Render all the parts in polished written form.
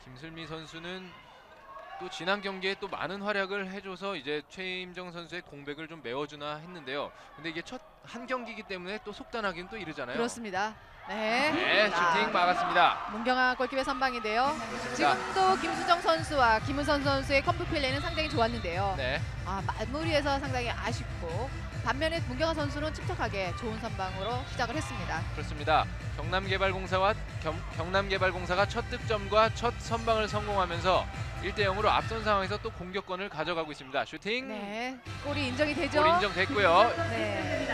김슬미 선수는 또 지난 경기에 또 많은 활약을 해줘서 이제 최임정 선수의 공백을 좀 메워주나 했는데요. 근데 이게 첫 한 경기이기 때문에 또 속단하기는 또 이르잖아요. 그렇습니다. 네. 네, 슈팅 막았습니다. 문경아 골키퍼의 선방인데요. 그렇습니다. 지금도 김수정 선수와 김은선 선수의 컴프 플레이는 상당히 좋았는데요. 네, 마무리에서 상당히 아쉽고 반면에 문경아 선수는 침착하게 좋은 선방으로 시작을 했습니다. 그렇습니다. 경남개발공사가 첫 득점과 첫 선방을 성공하면서 1대 0으로 앞선 상황에서 또 공격권을 가져가고 있습니다. 슈팅. 네, 골이 인정이 되죠. 골 인정됐고요. 네.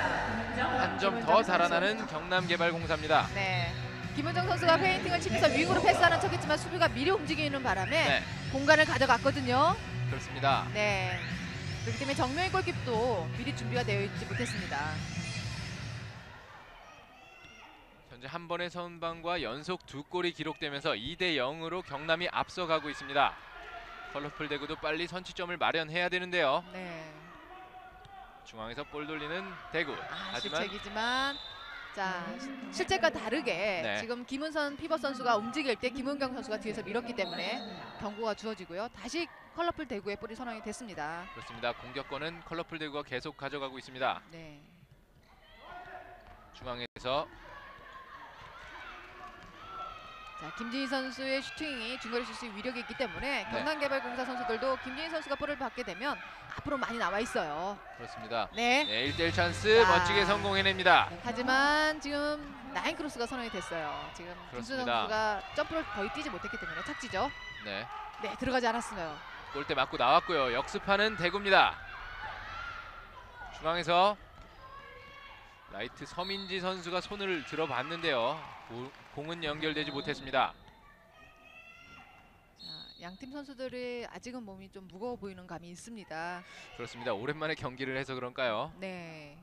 한 점 더 달아나는 경남개발공사입니다. 네. 김은정 선수가 페인팅을 치면서 윙으로 패스하는 척했지만 수비가 미리 움직이는 바람에 네, 공간을 가져갔거든요. 그렇습니다. 네. 그렇기 때문에 정명희 골키퍼도 미리 준비가 되어 있지 못했습니다. 현재 한 번의 선방과 연속 두 골이 기록되면서 2대 0으로 경남이 앞서가고 있습니다. 컬러풀 대구도 빨리 선취점을 마련해야 되는데요. 네. 중앙에서 볼 돌리는 대구. 하지만 실책이지만 자 실책과 다르게 네. 지금 김은선 피벗 선수가 움직일 때 김은경 선수가 뒤에서 밀었기 때문에 경고가 주어지고요. 다시 컬러풀 대구의 볼이 선언이 됐습니다. 그렇습니다. 공격권은 컬러풀 대구가 계속 가져가고 있습니다. 네. 중앙에서 자 김진희 선수의 슈팅이 중거리 슛이 위력이 있기 때문에 네. 경남개발공사 선수들도 김진희 선수가 볼을 받게 되면 앞으로 많이 나와 있어요. 그렇습니다. 네. 네, 1대1 찬스 자. 멋지게 성공해냅니다. 하지만 지금 라인 크로스가 선언이 됐어요. 지금 김수 그렇습니다. 선수가 점프를 거의 뛰지 못했기 때문에 착지죠. 네, 네, 들어가지 않았어요. 골대 맞고 나왔고요. 역습하는 대구입니다. 중앙에서 라이트 서민지 선수가 손을 들어봤는데요. 공은 연결되지 못했습니다. 자, 양팀 선수들이 아직은 몸이 좀 무거워 보이는 감이 있습니다. 그렇습니다. 오랜만에 경기를 해서 그런가요? 네.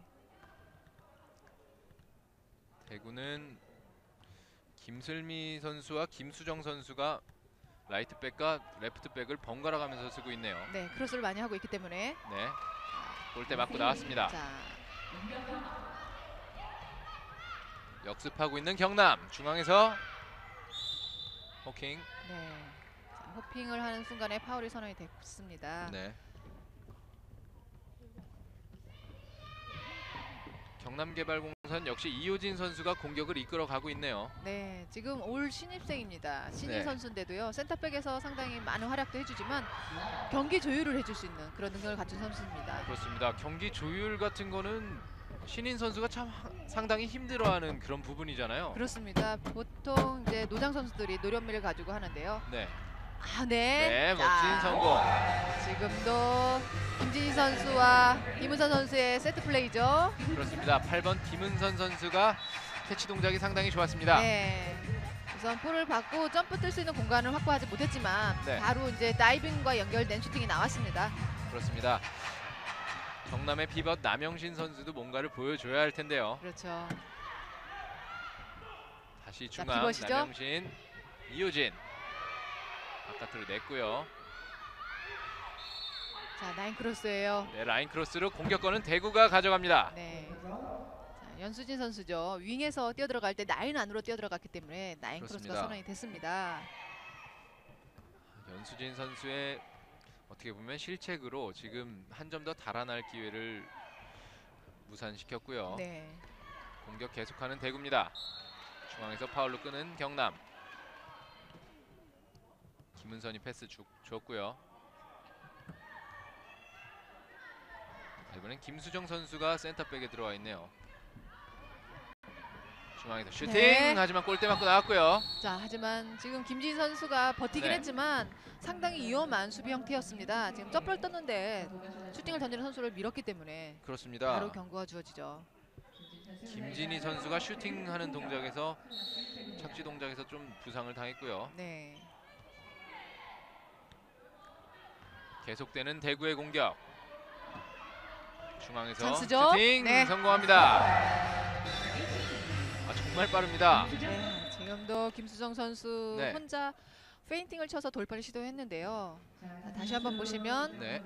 대구는 김슬미 선수와 김수정 선수가 라이트백과 레프트백을 번갈아 가면서 쓰고 있네요. 네, 크로스를 많이 하고 있기 때문에 네, 골대 맞고 나왔습니다. 자, 역습하고 있는 경남. 중앙에서 호킹. 네. 자, 호핑을 하는 순간에 파울이 선언이 됐습니다. 네. 경남개발공사는 역시 이효진 선수가 공격을 이끌어가고 있네요. 네, 지금 올 신입생입니다. 신인 네. 선수인데도요. 센터백에서 상당히 많은 활약도 해주지만 경기 조율을 해줄 수 있는 그런 능력을 갖춘 선수입니다. 그렇습니다. 경기 조율 같은 거는 신인 선수가 참 상당히 힘들어하는 그런 부분이잖아요. 그렇습니다. 보통 이제 노장 선수들이 노련미를 가지고 하는데요. 네. 네. 네, 멋진 자, 성공. 지금도 김진희 선수와 김은선 선수의 세트 플레이죠. 그렇습니다. 8번 김은선 선수가 캐치 동작이 상당히 좋았습니다. 네. 우선 볼을 받고 점프 뜰 수 있는 공간을 확보하지 못했지만 네. 바로 이제 다이빙과 연결된 슈팅이 나왔습니다. 그렇습니다. 경남의 피벗 남영신 선수도 뭔가를 보여줘야 할 텐데요. 그렇죠. 다시 자, 중앙 피벗이죠? 남영신, 이효진 바깥으로 냈고요. 자, 라인 크로스예요. 네, 라인 크로스로 공격권은 대구가 가져갑니다. 네. 자, 연수진 선수죠. 윙에서 뛰어들어갈 때 라인 안으로 뛰어들어갔기 때문에 라인 크로스가 그렇습니다. 선언이 됐습니다. 연수진 선수의 어떻게 보면 실책으로 지금 한 점 더 달아날 기회를 무산시켰고요. 네. 공격 계속하는 대구입니다. 중앙에서 파울로 끄는 경남. 김은선이 패스 줬고요. 이번엔 김수정 선수가 센터백에 들어와 있네요. 중앙에서 슈팅. 네. 하지만 골대 맞고 나왔고요. 자, 하지만 지금 김진 선수가 버티긴 네. 했지만 상당히 위험한 수비 형태였습니다. 지금 점프를 떴는데 슈팅을 던지는 선수를 밀었기 때문에 그렇습니다. 바로 경고가 주어지죠. 김진희 선수가 슈팅하는 동작에서 착지 동작에서 좀 부상을 당했고요. 네. 계속되는 대구의 공격. 중앙에서 찬스죠? 슈팅 네. 성공합니다. 정말 빠릅니다. 네, 지금도 김수정 선수 네. 혼자 페인팅을 쳐서 돌파를 시도했는데요. 자, 다시 한번 보시면 네,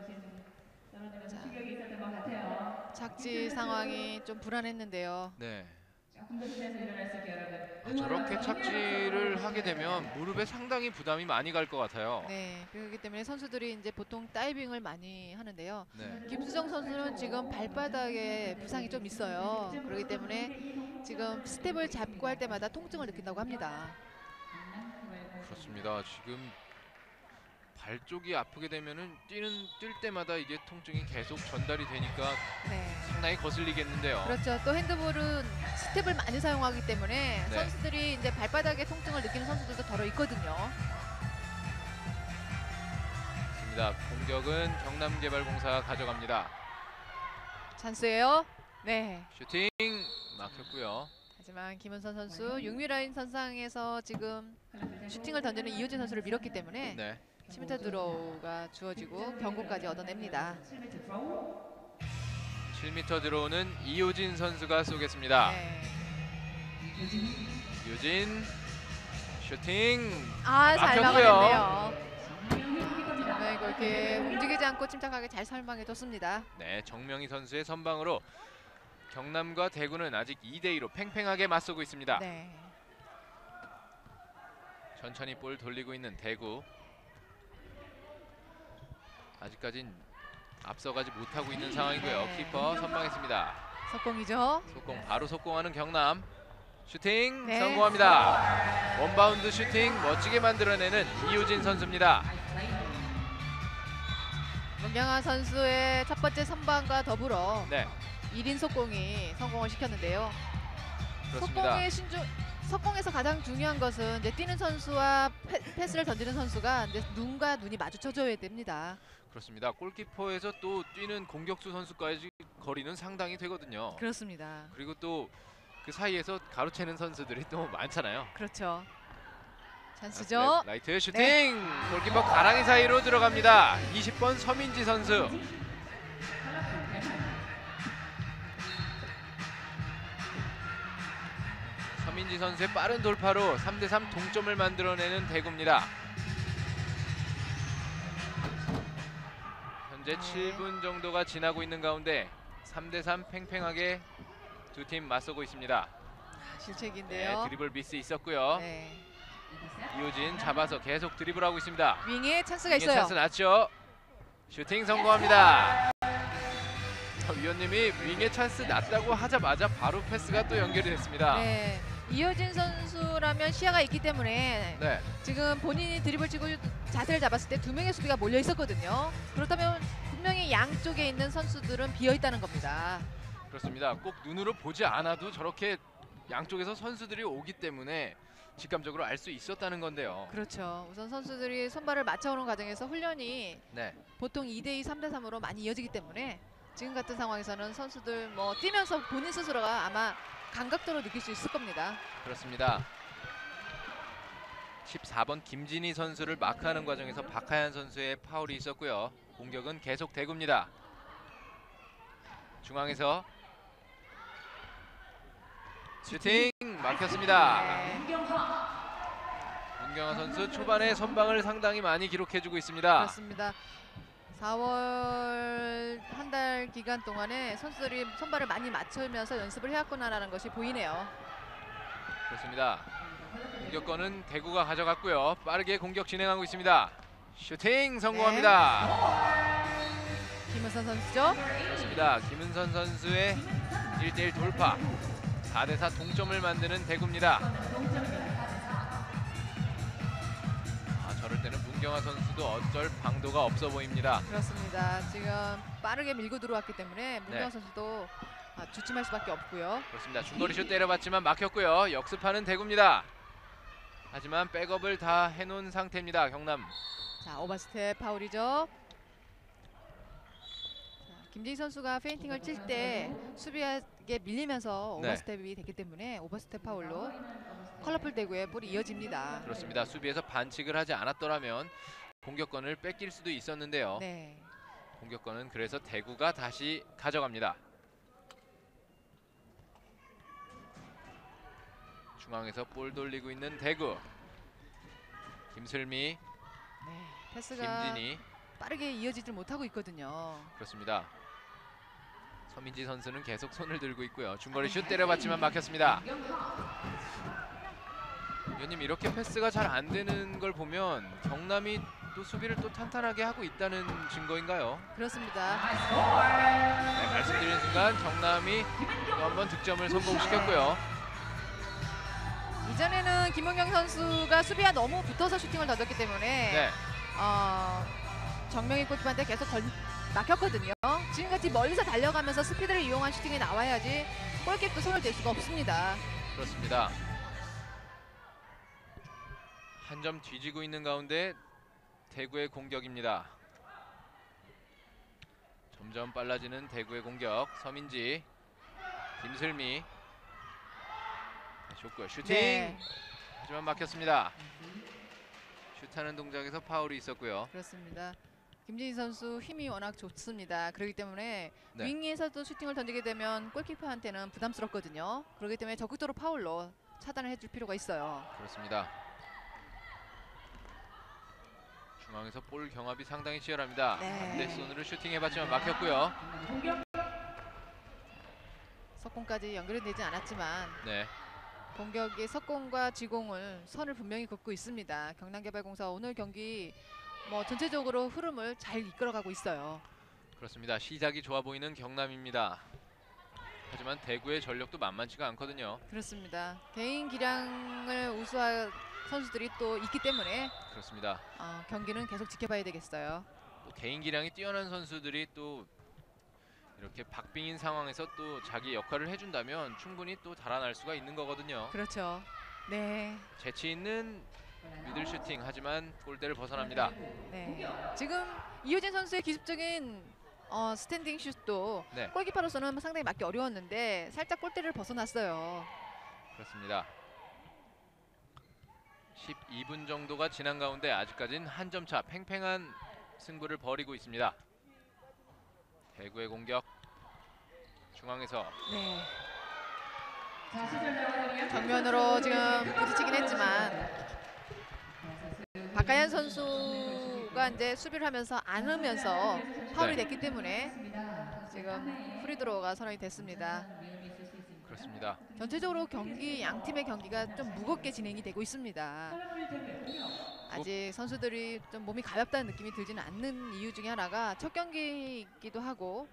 자, 착지 상황이 좀 불안했는데요. 네. 저렇게 착지를 하게 되면 무릎에 상당히 부담이 많이 갈 것 같아요. 네, 그렇기 때문에 선수들이 이제 보통 다이빙을 많이 하는데요. 네. 김수정 선수는 지금 발바닥에 부상이 좀 있어요. 그렇기 때문에 지금 스텝을 잡고 할 때마다 통증을 느낀다고 합니다. 그렇습니다. 지금 발 쪽이 아프게 되면은 뛸 때마다 이게 통증이 계속 전달이 되니까 네. 상당히 거슬리겠는데요. 그렇죠. 또 핸드볼은 스텝을 많이 사용하기 때문에 네. 선수들이 이제 발바닥에 통증을 느끼는 선수들도 더러 있거든요. 좋습니다. 공격은 경남개발공사가 가져갑니다. 찬스예요. 네. 슈팅 막혔고요. 하지만 김은선 선수 6미 라인 선상에서 지금 슈팅을 던지는 이효진 선수를 밀었기 때문에 네. 10m 드로우가 주어지고 경고까지 얻어냅니다. 7m 들어오는 이효진 선수가 쏘겠습니다. 네. 이효진 슈팅 잘 막혔고요. 막았네요. 정말 이렇게 움직이지 않고 침착하게 잘 설명해줬습니다. 네, 정명희 선수의 선방으로 경남과 대구는 아직 2대2로 팽팽하게 맞서고 있습니다. 네. 천천히 볼 돌리고 있는 대구. 아직까진 앞서가지 못하고 있는 상황이고요. 네. 키퍼 선방했습니다. 석공이죠. 속공 바로 속공하는 경남. 슈팅 네. 성공합니다. 원바운드 슈팅 멋지게 만들어내는 이효진 선수입니다. 문경아 선수의 첫 번째 선방과 더불어 네, 1인 속공이 성공을 시켰는데요. 그렇습니다. 속공에서 가장 중요한 것은 이제 뛰는 선수와 패스를 던지는 선수가 이제 눈과 눈이 마주쳐줘야 됩니다. 그렇습니다. 골키퍼에서 또 뛰는 공격수 선수까지 거리는 상당히 되거든요. 그렇습니다. 그리고 또 그 사이에서 가로채는 선수들이 또 많잖아요. 그렇죠. 찬스죠. 라이트 슈팅! 네. 골키퍼 가랑이 사이로 들어갑니다. 20번 서민지 선수. 서민지 선수의 빠른 돌파로 3대3 동점을 만들어내는 대구입니다. 현재 네. 7분 정도가 지나고 있는 가운데 3대3 팽팽하게 두 팀 맞서고 있습니다. 실책인데요. 네, 드리블 미스 있었고요. 네. 이효진 잡아서 계속 드리블하고 있습니다. 윙에 찬스가 윙에 있어요. 찬스 났죠. 슈팅 성공합니다. 위원님이 윙에 찬스 났다고 하자마자 바로 패스가 또 연결이 됐습니다. 네. 이효진 선수라면 시야가 있기 때문에 네, 지금 본인이 드리블 치고 자세를 잡았을 때 두 명의 수비가 몰려 있었거든요. 그렇다면 분명히 양쪽에 있는 선수들은 비어 있다는 겁니다. 그렇습니다. 꼭 눈으로 보지 않아도 저렇게 양쪽에서 선수들이 오기 때문에 직감적으로 알 수 있었다는 건데요. 그렇죠. 우선 선수들이 선발을 맞춰오는 과정에서 훈련이 네, 보통 2대2, 3대3으로 많이 이어지기 때문에 지금 같은 상황에서는 선수들 뭐 뛰면서 본인 스스로가 아마 감각도로 느낄 수 있을 겁니다. 그렇습니다. 14번 김진희 선수를 마크하는 과정에서 박하연 선수의 파울이 있었고요. 공격은 계속 대구입니다. 중앙에서 슈팅 막혔습니다. 네. 문경아 선수 초반에 선방을 상당히 많이 기록해주고 있습니다. 그렇습니다. 4월 한 달 기간 동안에 선수들이 선발을 많이 맞추면서 연습을 해왔구나라는 것이 보이네요. 그렇습니다. 공격권은 대구가 가져갔고요. 빠르게 공격 진행하고 있습니다. 슈팅 성공합니다. 김은선 선수죠. 그렇습니다. 김은선 선수의 1대1 돌파. 4대4 동점을 만드는 대구입니다. 저럴 때는 문경아 선수도 어쩔 방도가 없어 보입니다. 그렇습니다. 지금 빠르게 밀고 들어왔기 때문에 문경 선수도 주춤할 수밖에 없고요. 그렇습니다. 중거리 슛 때려봤지만 막혔고요. 역습하는 대구입니다. 하지만 백업을 다 해놓은 상태입니다. 경남. 자, 오버스텝 파울이죠. 김진희 선수가 페인팅을 칠 때 수비에게 밀리면서 네. 오버스텝이 됐기 때문에 오버스텝 파울로 컬러풀 대구의 볼이 이어집니다. 그렇습니다. 수비에서 반칙을 하지 않았더라면 공격권을 뺏길 수도 있었는데요. 네. 공격권은 그래서 대구가 다시 가져갑니다. 중앙에서 볼 돌리고 있는 대구. 김슬미, 네. 패스가 김진희. 빠르게 이어지질 못하고 있거든요. 그렇습니다. 서민지 선수는 계속 손을 들고 있고요. 중거리 슛 때려봤지만 막혔습니다. 위원님, 이렇게 패스가 잘 안 되는 걸 보면 경남이 또 수비를 또 탄탄하게 하고 있다는 증거인가요? 그렇습니다. 네, 말씀드린 순간 경남이 또 한 번 득점을 성공시켰고요. 이전에는 김은경 선수가 수비와 너무 붙어서 슈팅을 던졌기 때문에 네, 정명희 골키퍼한테 계속 막혔거든요. 지금같이 멀리서 달려가면서 스피드를 이용한 슈팅이 나와야지 골킥도 손을 댈 수가 없습니다. 그렇습니다. 한 점 뒤지고 있는 가운데 대구의 공격입니다. 점점 빨라지는 대구의 공격. 서민지, 김슬미 좋고요. 슈팅! 네. 하지만 막혔습니다. 슛하는 동작에서 파울이 있었고요. 그렇습니다. 김진희 선수 힘이 워낙 좋습니다. 그렇기 때문에 네. 윙에서도 슈팅을 던지게 되면 골키퍼한테는 부담스럽거든요. 그렇기 때문에 적극적으로 파울로 차단을 해줄 필요가 있어요. 그렇습니다. 중앙에서 볼 경합이 상당히 치열합니다. 네. 반대손으로 슈팅해봤지만 막혔고요. 석공까지 연결이 되지 않았지만 네, 공격의 석공과 지공을 선을 분명히 긋고 있습니다. 경남개발공사 오늘 경기 전체적으로 흐름을 잘 이끌어가고 있어요. 그렇습니다. 시작이 좋아 보이는 경남입니다. 하지만 대구의 전력도 만만치가 않거든요. 그렇습니다. 개인 기량을 우수한 선수들이 또 있기 때문에 그렇습니다. 경기는 계속 지켜봐야 되겠어요. 또 개인 기량이 뛰어난 선수들이 또 이렇게 박빙인 상황에서 또 자기 역할을 해준다면 충분히 또 달아날 수가 있는 거거든요. 그렇죠. 네. 재치 있는 미들 슈팅, 하지만 골대를 벗어납니다. 네. 지금 이효진 선수의 기습적인 스탠딩 슛도 네, 골키퍼로서는 상당히 맞기 어려웠는데 살짝 골대를 벗어났어요. 그렇습니다. 12분 정도가 지난 가운데 아직까지는 한 점 차, 팽팽한 승부를 벌이고 있습니다. 대구의 공격, 중앙에서 네. 정면으로 지금 부딪히긴 했지만 박가연 선수가 이제 수비를 하면서 안으면서 파울이 됐기 때문에 지금 프리드로우가 선언이 됐습니다. 그렇습니다. 전체적으로 경기 양 팀의 경기가 좀 무겁게 진행이 되고 있습니다. 아직 선수들이 좀 몸이 가볍다는 느낌이 들지는 않는 이유 중에 하나가 첫 경기이기도 하고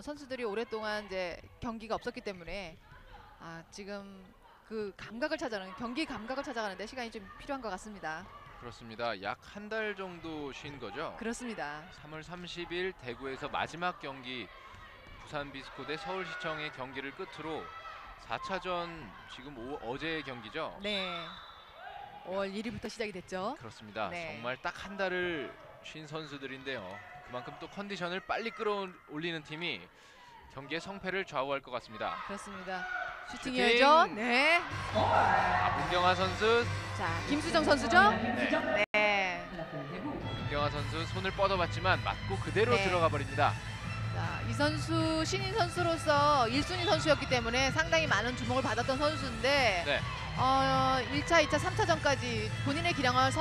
선수들이 오랫동안 이제 경기가 없었기 때문에 지금 그 감각을 찾아가는 경기 감각을 찾아가는데 시간이 좀 필요한 것 같습니다. 그렇습니다. 약 한 달 정도 쉰 거죠. 그렇습니다. 3월 30일 대구에서 마지막 경기 부산 비스코 대 서울시청의 경기를 끝으로 4차전 지금 어제의 경기죠. 네. 5월 1일부터 시작이 됐죠. 그렇습니다. 네. 정말 딱 한 달을 쉰 선수들인데요. 그만큼 또 컨디션을 빨리 끌어올리는 팀이 경기의 성패를 좌우할 것 같습니다. 그렇습니다. 슈팅! 슈팅이죠. 네. 문경아 선수, 자, 김수정 선수죠. 네. 네. 문경아 선수 손을 뻗어봤지만 맞고 그대로 네. 들어가 버립니다. 자, 이 선수 신인 선수로서 1순위 선수였기 때문에 상당히 많은 주목을 받았던 선수인데 네, 1차, 2차, 3차전까지 본인의 기량을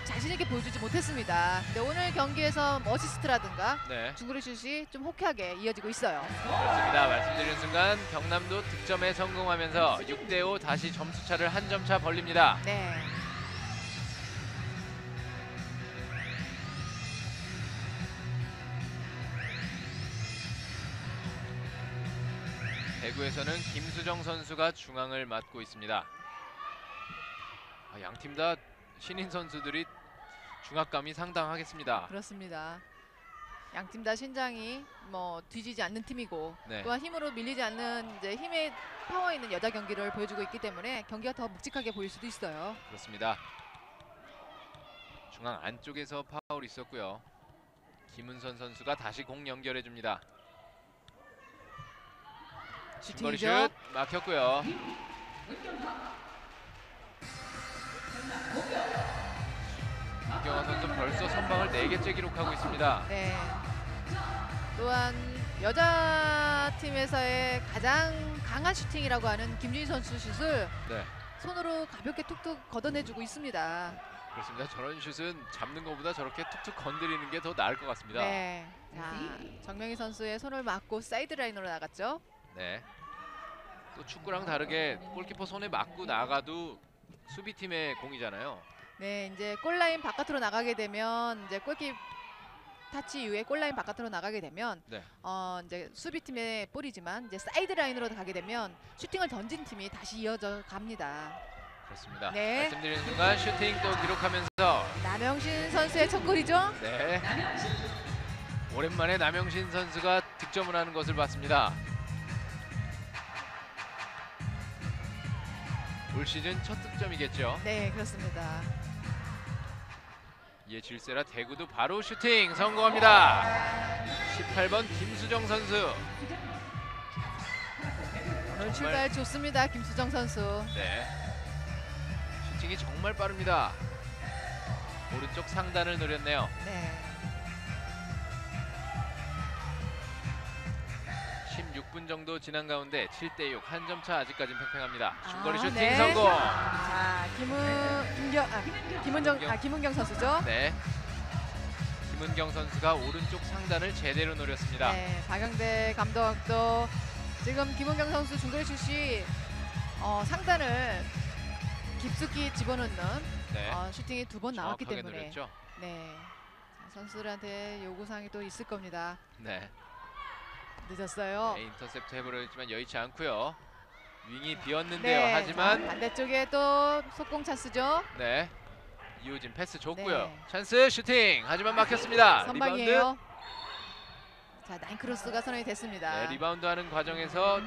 자신 있게 보여주지 못했습니다. 근데 오늘 경기에서 어시스트라든가 네, 중거리 슛이 좀 호쾌하게 이어지고 있어요. 그렇습니다. 말씀드린 순간 경남도 득점에 성공하면서 6대5 다시 점수차를 한 점 차 벌립니다. 네. 대구에서는 김수정 선수가 중앙을 맡고 있습니다. 양팀 다 신인 선수들이 중압감이 상당하겠습니다. 그렇습니다. 양팀 다 신장이 뒤지지 않는 팀이고 네. 또한 힘으로 밀리지 않는 이제 힘의 파워 있는 여자 경기를 보여주고 있기 때문에 경기가 더 묵직하게 보일 수도 있어요. 그렇습니다. 중앙 안쪽에서 파울이 있었고요. 김은선 선수가 다시 공 연결해 줍니다. 중거리 슈팅이죠. 슛 막혔고요. 문경아 선수 벌써 선방을 4개째 기록하고 있습니다. 네. 또한 여자 팀에서의 가장 강한 슈팅이라고 하는 김준희 선수 슛을 네, 손으로 가볍게 툭툭 걷어내주고 있습니다. 그렇습니다. 저런 슛은 잡는 것보다 저렇게 툭툭 건드리는 게 더 나을 것 같습니다. 네. 자, 정명희 선수의 손을 맞고 사이드 라인으로 나갔죠. 네. 또 축구랑 다르게 골키퍼 손에 맞고 나가도 수비팀의 공이잖아요. 네, 이제 골라인 바깥으로 나가게 되면 이제 골키 타치 이후에 골라인 바깥으로 나가게 되면 네. 이제 수비팀의 볼이지만 이제 사이드 라인으로 가게 되면 슈팅을 던진 팀이 다시 이어져 갑니다. 그렇습니다. 네. 말씀드리는 순간 슈팅 또 기록하면서 남영신 선수의 첫 골이죠. 네. 오랜만에 남영신 선수가 득점을 하는 것을 봤습니다. 올 시즌 첫 득점이겠죠. 네, 그렇습니다. 이에 질세라 대구도 바로 슈팅 성공합니다. 18번 김수정 선수. 오늘 출발 좋습니다, 김수정 선수. 네. 슈팅이 정말 빠릅니다. 오른쪽 상단을 노렸네요. 네. 16분 정도 지난 가운데 7대6 한 점 차 아직까지는 팽팽합니다. 중거리 슈팅 네. 성공. 자, 김은경 선수죠. 네. 김은경 선수가 오른쪽 상단을 제대로 노렸습니다. 네, 박영대 감독도 지금 김은경 선수 중거리 슛이 상단을 깊숙이 집어넣는 네. 슈팅이 두 번 나왔기 정확하게 때문에 노렸죠. 네, 자, 선수들한테 요구사항이 또 있을 겁니다. 네. 늦었어요. 네, 인터셉트 해버렸지만 여의치 않고요. 윙이 비었는데요. 네, 하지만 자, 반대쪽에 또 속공 찬스죠. 네. 이호진 패스 줬고요. 네. 찬스 슈팅. 하지만 막혔습니다. 리바운드. 선방이에요. 자, 나인 크로스가 선언이 됐습니다. 네, 리바운드하는 과정에서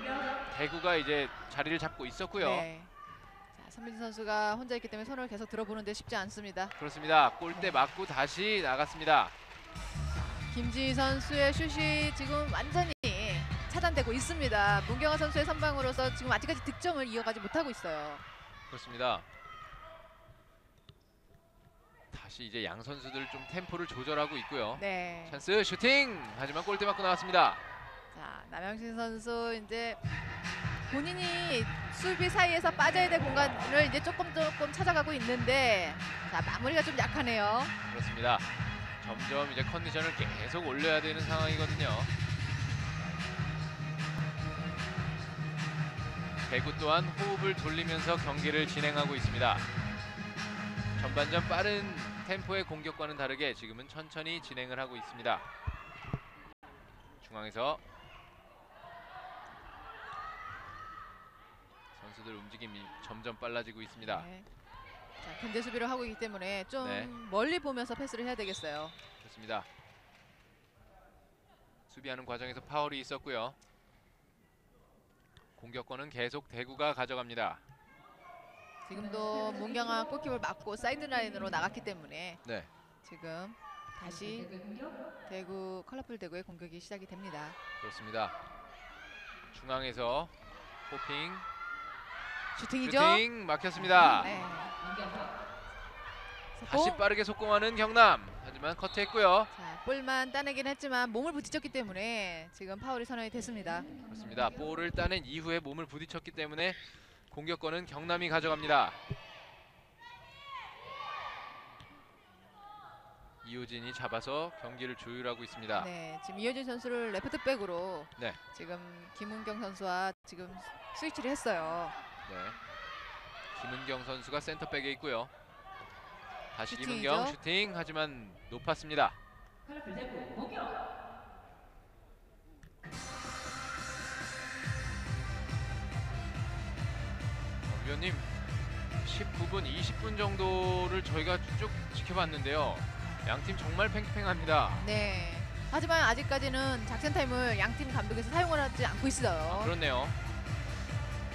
대구가 이제 자리를 잡고 있었고요. 네. 자, 선민지 선수가 혼자 있기 때문에 손을 계속 들어보는데 쉽지 않습니다. 그렇습니다. 골대 맞고 다시 나갔습니다. 김지희 선수의 슛이 지금 완전히 차단되고 있습니다. 문경아 선수의 선방으로서 지금 아직까지 득점을 이어가지 못하고 있어요. 그렇습니다. 다시 이제 양 선수들 좀 템포를 조절하고 있고요. 네. 찬스 슈팅. 하지만 골대 맞고 나왔습니다. 자, 남영신 선수 이제 본인이 수비 사이에서 빠져야 될 공간을 이제 조금 찾아가고 있는데 자, 마무리가 좀 약하네요. 그렇습니다. 점점 이제 컨디션을 계속 올려야 되는 상황이거든요. 대구 또한 호흡을 돌리면서 경기를 진행하고 있습니다. 전반전 빠른 템포의 공격과는 다르게 지금은 천천히 진행을 하고 있습니다. 중앙에서 선수들 움직임이 점점 빨라지고 있습니다. 네. 자, 견제 수비를 하고 있기 때문에 좀 네. 멀리 보면서 패스를 해야 되겠어요. 그렇습니다. 수비하는 과정에서 파울이 있었고요. 공격권은 계속 대구가 가져갑니다. 지금도 문경아 골키퍼를 맞고 사이드 라인으로 나갔기 때문에 네. 지금 다시 대구 컬러풀 대구의 공격이 시작이 됩니다. 그렇습니다. 중앙에서 호핑 슈팅이죠? 슈팅 막혔습니다. 네. 다시 속공. 빠르게 속공하는 경남. 하지만 커트했고요. 자, 볼만 따내긴 했지만 몸을 부딪혔기 때문에 지금 파울이 선언이 됐습니다. 그렇습니다. 볼을 따낸 이후에 몸을 부딪혔기 때문에 공격권은 경남이 가져갑니다. 이호진이 잡아서 경기를 조율하고 있습니다. 네, 지금 이효진 선수를 레프트백으로 네. 지금 김은경 선수와 지금 스위치를 했어요. 네. 김은경 선수가 센터백에 있고요. 다시 슈팅이죠? 김은경 슈팅. 하지만 높았습니다. 위원님 19분 20분 정도를 저희가 쭉 지켜봤는데요. 양팀 정말 팽팽합니다. 네. 하지만 아직까지는 작전 타임을 양팀 감독에서 사용을 하지 않고 있어요. 그렇네요.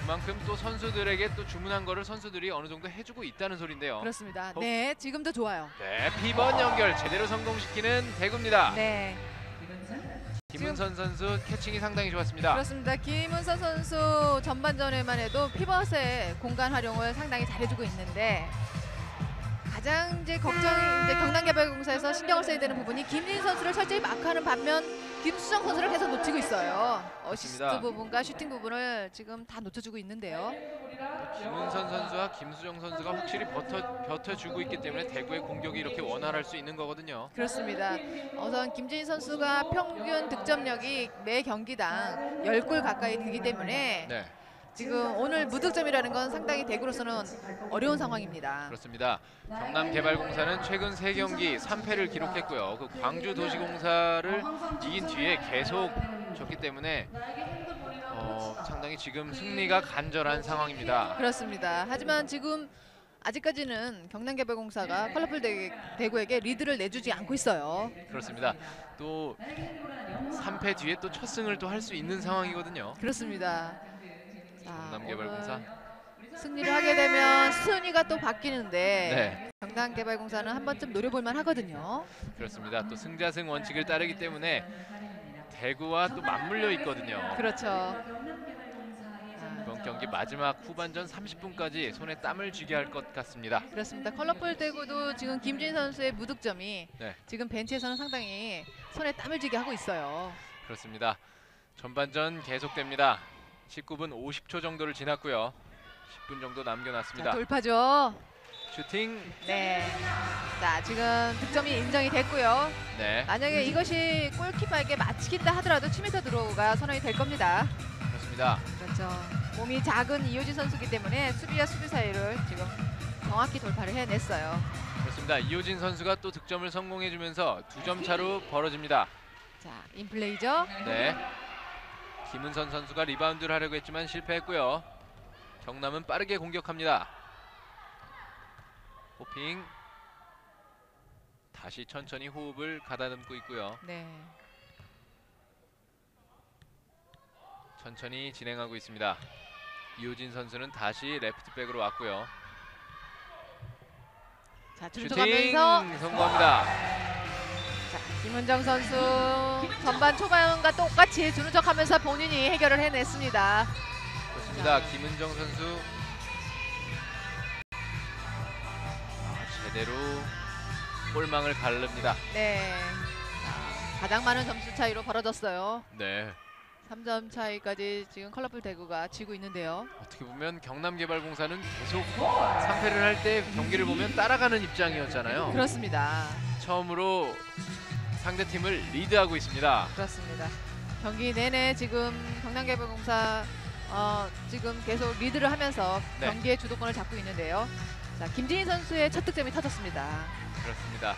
그만큼 또 선수들에게 또 주문한 거를 선수들이 어느 정도 해주고 있다는 소린데요. 그렇습니다. 네, 지금도 좋아요. 네, 피번 연결 제대로 성공시키는 대구입니다. 네, 김은선 선수 캐칭이 상당히 좋았습니다. 그렇습니다. 김은선 선수 전반전에만 해도 피벗의 공간 활용을 상당히 잘해주고 있는데 가장 이제 걱정이 이제 경남개발공사에서 신경을 써야 되는 부분이 김진 선수를 철저히 마크하는 반면 김수정 선수를 계속 놓치고 있어요. 어시스트 맞습니다. 부분과 슈팅 부분을 지금 다 놓쳐주고 있는데요. 김은선 선수와 김수정 선수가 확실히 버텨주고 있기 때문에 대구의 공격이 이렇게 원활할 수 있는 거거든요. 그렇습니다. 우선 김진 선수가 평균 득점력이 매 경기당 10골 가까이 되기 때문에 네, 지금 오늘 무득점이라는 건 상당히 대구로서는 어려운 상황입니다. 그렇습니다. 경남개발공사는 최근 3경기 3패를 기록했고요. 그 광주도시공사를 이긴 뒤에 계속 졌기 때문에 상당히 지금 승리가 간절한 상황입니다. 그렇습니다. 하지만 지금 아직까지는 경남개발공사가 컬러풀 대구에게 리드를 내주지 않고 있어요. 그렇습니다. 또 3패 뒤에 또 첫 승을 또 할 수 있는 상황이거든요. 그렇습니다. 자, 경남개발공사. 오늘 승리를 하게 되면 순위가 또 바뀌는데 네, 경남개발공사는 한 번쯤 노려볼만 하거든요. 그렇습니다. 또 승자승 원칙을 따르기 때문에 대구와 또 맞물려 있거든요. 그렇죠. 이번 경기 마지막 후반전 30분까지 손에 땀을 쥐게 할 것 같습니다. 그렇습니다. 컬러풀 대구도 지금 김진 선수의 무득점이 네, 지금 벤치에서는 상당히 손에 땀을 쥐게 하고 있어요. 그렇습니다. 전반전 계속됩니다. 19분 50초 정도를 지났고요. 10분 정도 자, 남겨놨습니다. 돌파죠. 슈팅. 네. 자, 지금 득점이 인정이 됐고요. 네, 만약에 이것이 골키퍼에게 맞히긴다 하더라도 7m 드로우가 선언이 될 겁니다. 그렇습니다. 그렇죠. 몸이 작은 이효진 선수이기 때문에 수비와 수비 사이를 지금 정확히 돌파를 해냈어요. 그렇습니다. 이호진 선수가 또 득점을 성공해주면서 2점 차로 벌어집니다. 자, 인플레이죠. 네, 김은선 선수가 리바운드를 하려고 했지만 실패했고요. 경남은 빠르게 공격합니다. 호핑. 다시 천천히 호흡을 가다듬고 있고요. 네. 천천히 진행하고 있습니다. 이호진 선수는 다시 레프트백으로 왔고요. 자, 슈팅 들어가면서 성공합니다. 자, 김은정 선수 전반 초반과 똑같이 주는 척하면서 본인이 해결을 해냈습니다. 그렇습니다. 김은정 선수 제대로 골망을 가릅니다. 네. 자, 가장 많은 점수 차이로 벌어졌어요. 네, 3점 차이까지 지금 컬러풀 대구가 지고 있는데요. 어떻게 보면 경남개발공사는 계속 3패를 할 때 경기를 보면 따라가는 입장이었잖아요. 그렇습니다. 처음으로 상대팀을 리드하고 있습니다. 그렇습니다. 경기 내내 지금 경남개발공사 지금 계속 리드를 하면서 네. 경기의 주도권을 잡고 있는데요. 자, 김진희 선수의 첫 득점이 터졌습니다. 그렇습니다.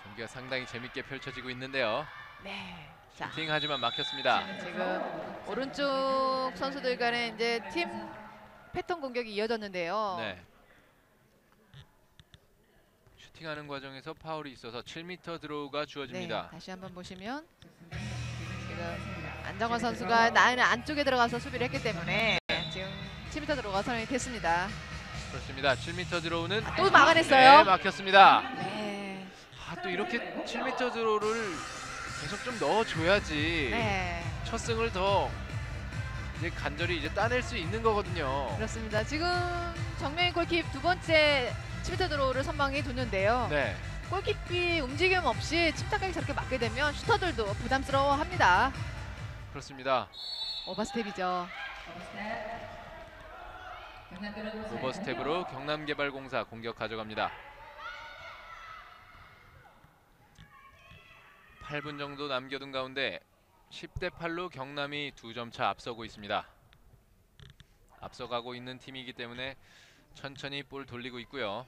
경기가 상당히 재밌게 펼쳐지고 있는데요. 네. 자, 슈팅하지만 막혔습니다. 지금 오른쪽 선수들 간에 이제 팀 패턴 공격이 이어졌는데요. 네. 슈팅하는 과정에서 파울이 있어서 7m 드로우가 주어집니다. 네, 다시 한번 보시면 지금 안정환 선수가 나는 안쪽에 들어가서 수비를 했기 때문에 지금 7m 들어가 선언이 됐습니다. 그렇습니다. 7m 드로우는 또 막아냈어요. 네, 막혔습니다. 네. 또 이렇게 7m 드로우를 계속 좀 넣어줘야지 네. 첫 승을 더 이제 간절히 이제 따낼 수 있는 거거든요. 그렇습니다. 지금 정명인 골킵 두 번째 7m 드로우를 선방해 뒀는데요. 네, 골키피 움직임 없이 침착하게 저렇게 맞게 되면 슈터들도 부담스러워합니다. 그렇습니다. 오버스텝이죠. 오버스텝으로 경남개발공사 공격 가져갑니다. 8분 정도 남겨둔 가운데 10대 8로 경남이 2점 차 앞서고 있습니다. 앞서가고 있는 팀이기 때문에 천천히 볼 돌리고 있고요.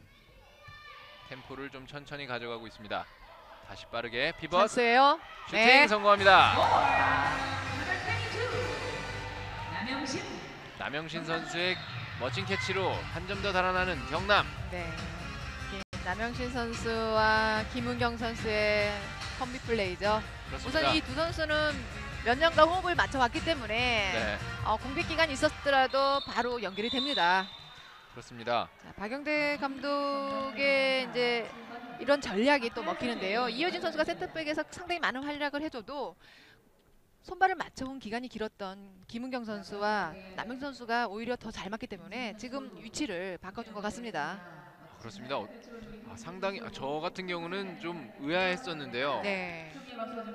템포를 좀 천천히 가져가고 있습니다. 다시 빠르게 피벗 찬스예요. 슈팅 네. 성공합니다. 남영신 선수의 멋진 캐치로 한 점 더 달아나는 경남. 네. 남영신 선수와 김은경 선수의 컴비 플레이죠. 그렇습니다. 우선 이 두 선수는 몇 년간 호흡을 맞춰왔기 때문에 네, 공백 기간이 있었더라도 바로 연결이 됩니다. 그렇습니다. 자, 박영대 감독의 이제 이런 전략이 또 먹히는데요. 이효진 선수가 센터백에서 상당히 많은 활약을 해줘도 손발을 맞춰온 기간이 길었던 김은경 선수와 남영 선수가 오히려 더 잘 맞기 때문에 지금 위치를 바꿔준 것 같습니다. 그렇습니다. 상당히 저 같은 경우는 좀 의아했었는데요. 네.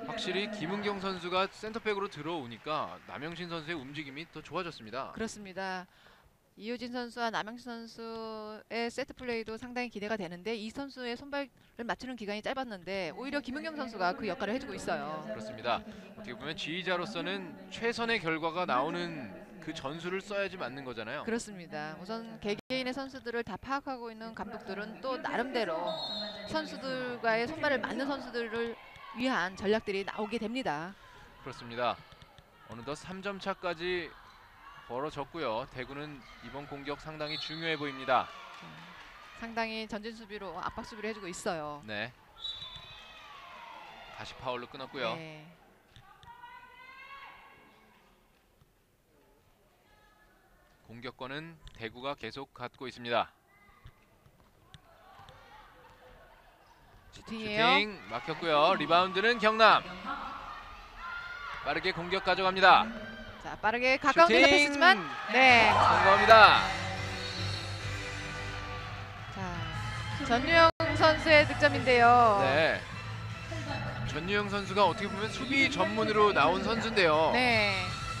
확실히 김은경 선수가 센터백으로 들어오니까 남영신 선수의 움직임이 더 좋아졌습니다. 그렇습니다. 이효진 선수와 남영신 선수의 세트 플레이도 상당히 기대가 되는데 이 선수의 손발을 맞추는 기간이 짧았는데 오히려 김은경 선수가 그 역할을 해주고 있어요. 그렇습니다. 어떻게 보면 지휘자로서는 최선의 결과가 나오는 그 전술을 써야지 맞는 거잖아요. 그렇습니다. 우선 개개인의 선수들을 다 파악하고 있는 감독들은 또 나름대로 선수들과의 손발을 맞는 선수들을 위한 전략들이 나오게 됩니다. 그렇습니다. 어느덧 3점 차까지 벌어졌고요. 대구는 이번 공격 상당히 중요해 보입니다. 상당히 전진 수비로 압박 수비를 해주고 있어요. 네. 다시 파울로 끊었고요. 네. 공격권은 대구가 계속 갖고 있습니다. 슈팅이에요. 슈팅 막혔고요. 리바운드는 경남. 빠르게 공격 가져갑니다. 자, 빠르게 가까운 데서 슈팅! 패스지만 네. 성공합니다. 자, 전유영 선수의 득점인데요. 네. 전유영 선수가 어떻게 보면 수비 전문으로 나온 선수인데요. 네,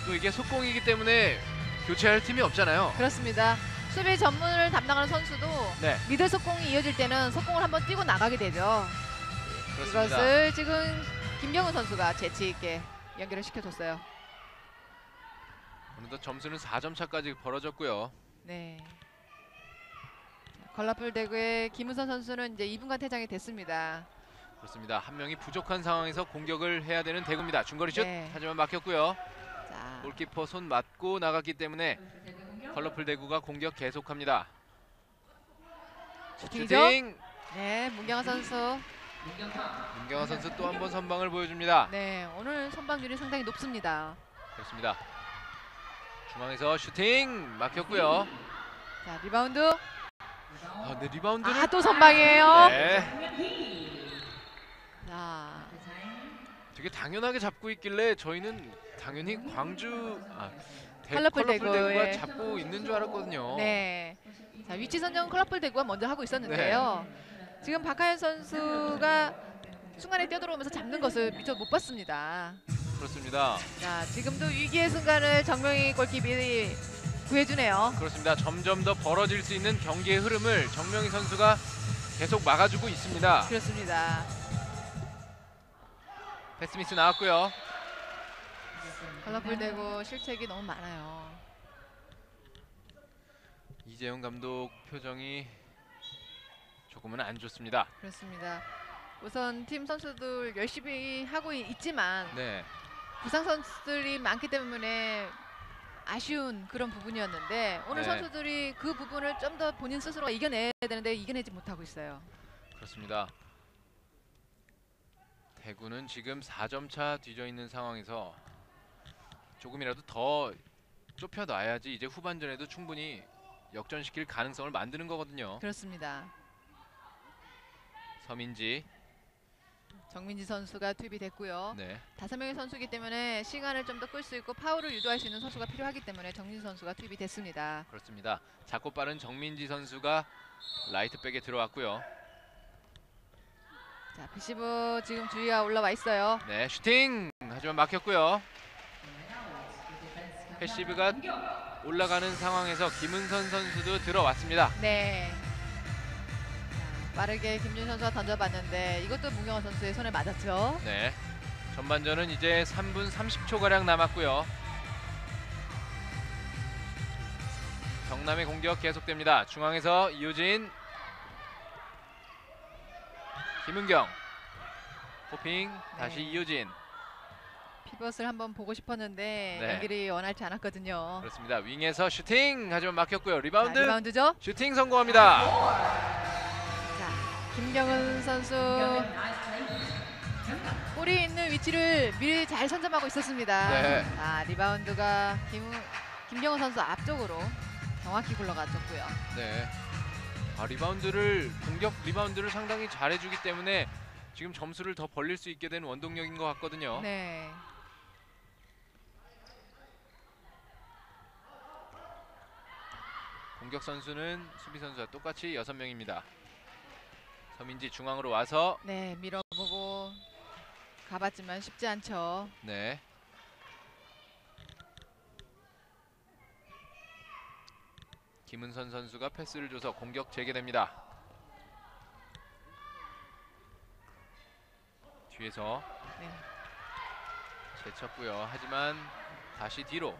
또 이게 속공이기 때문에 교체할 팀이 없잖아요. 그렇습니다. 수비 전문을 담당하는 선수도 네. 미들 속공이 이어질 때는 속공을 한번 뛰고 나가게 되죠. 그렇습니다. 이것을 지금 김경은 선수가 재치 있게 연결을 시켜줬어요. 어느덧 점수는 4점 차까지 벌어졌고요. 네. 컬러풀 대구의 김우선 선수는 이제 2분간 퇴장이 됐습니다. 그렇습니다. 한 명이 부족한 상황에서 공격을 해야 되는 대구입니다. 중거리 슛 네. 하지만 막혔고요. 자, 골키퍼 손 맞고 나갔기 때문에 컬러풀 대구가 공격 계속합니다. 슈팅이죠? 슈팅! 네, 문경아 선수. 문경아 선수 또 한 번 선방을 보여줍니다. 네, 오늘 선방률이 상당히 높습니다. 그렇습니다. 중앙에서 슈팅 막혔고요. 자, 리바운드. 네, 리바운드는 아, 또 선방이에요. 네, 자, 되게 당연하게 잡고 있길래 저희는 당연히 광주 컬러풀 대구가 대구의- 잡고 있는 줄 알았거든요. 네. 자, 위치 선정 컬러풀 대구가 먼저 하고 있었는데요. 지금 박하연 선수가 순간에 뛰어들어오면서 잡는 것을 미처 못 봤습니다. 그렇습니다. 자, 지금도 위기의 순간을 정명희 골키퍼이 구해주네요. 그렇습니다. 점점 더 벌어질 수 있는 경기의 흐름을 정명희 선수가 계속 막아주고 있습니다. 그렇습니다. 패스미스 나왔고요. 컬러풀 대구 실책이 너무 많아요. 이재용 감독 표정이 조금은 안 좋습니다. 그렇습니다. 우선 팀 선수들 열심히 하고 있지만 네, 부상 선수들이 많기 때문에 아쉬운 그런 부분이었는데 오늘 네. 선수들이 그 부분을 좀 더 본인 스스로가 이겨내야 되는데 이겨내지 못하고 있어요. 그렇습니다. 대구는 지금 4점 차 뒤져 있는 상황에서 조금이라도 더 좁혀놔야지 이제 후반전에도 충분히 역전시킬 가능성을 만드는 거거든요. 그렇습니다. 서민지. 정민지 선수가 투입이 됐고요. 네, 5명의 선수이기 때문에 시간을 좀 더 끌 수 있고 파울을 유도할 수 있는 선수가 필요하기 때문에 정민지 선수가 투입이 됐습니다. 그렇습니다. 작고 빠른 정민지 선수가 라이트백에 들어왔고요. 자, 비시브 지금 주의가 올라와 있어요. 네, 슈팅! 하지만 막혔고요. 패시브가 올라가는 상황에서 김은선 선수도 들어왔습니다. 네. 자, 빠르게 김준 선수가 던져봤는데 이것도 문경화 선수의 손에 맞았죠. 네, 전반전은 이제 3분 30초 가량 남았고요. 경남의 공격 계속됩니다. 중앙에서 이효진, 김은경, 호핑, 다시 네. 이효진. 피벗을 한번 보고 싶었는데 네. 연결이 원활치 않았거든요. 그렇습니다. 윙에서 슈팅! 하지만 막혔고요. 자, 리바운드, 리바운드죠. 슈팅 성공합니다. 자, 김경은 선수 볼이 있는 위치를 미리 잘 선점하고 있었습니다. 네. 자, 리바운드가 김경은 선수 앞쪽으로 정확히 굴러갔었고요. 네. 공격 리바운드를 상당히 잘해주기 때문에 지금 점수를 더 벌릴 수 있게 된 원동력인 것 같거든요. 네. 공격 선수는 수비 선수와 똑같이 6명입니다. 서민지 중앙으로 와서 네, 밀어보고 가봤지만 쉽지 않죠. 네. 김은선 선수가 패스를 줘서 공격 재개됩니다. 뒤에서 네. 제쳤고요. 하지만 다시 뒤로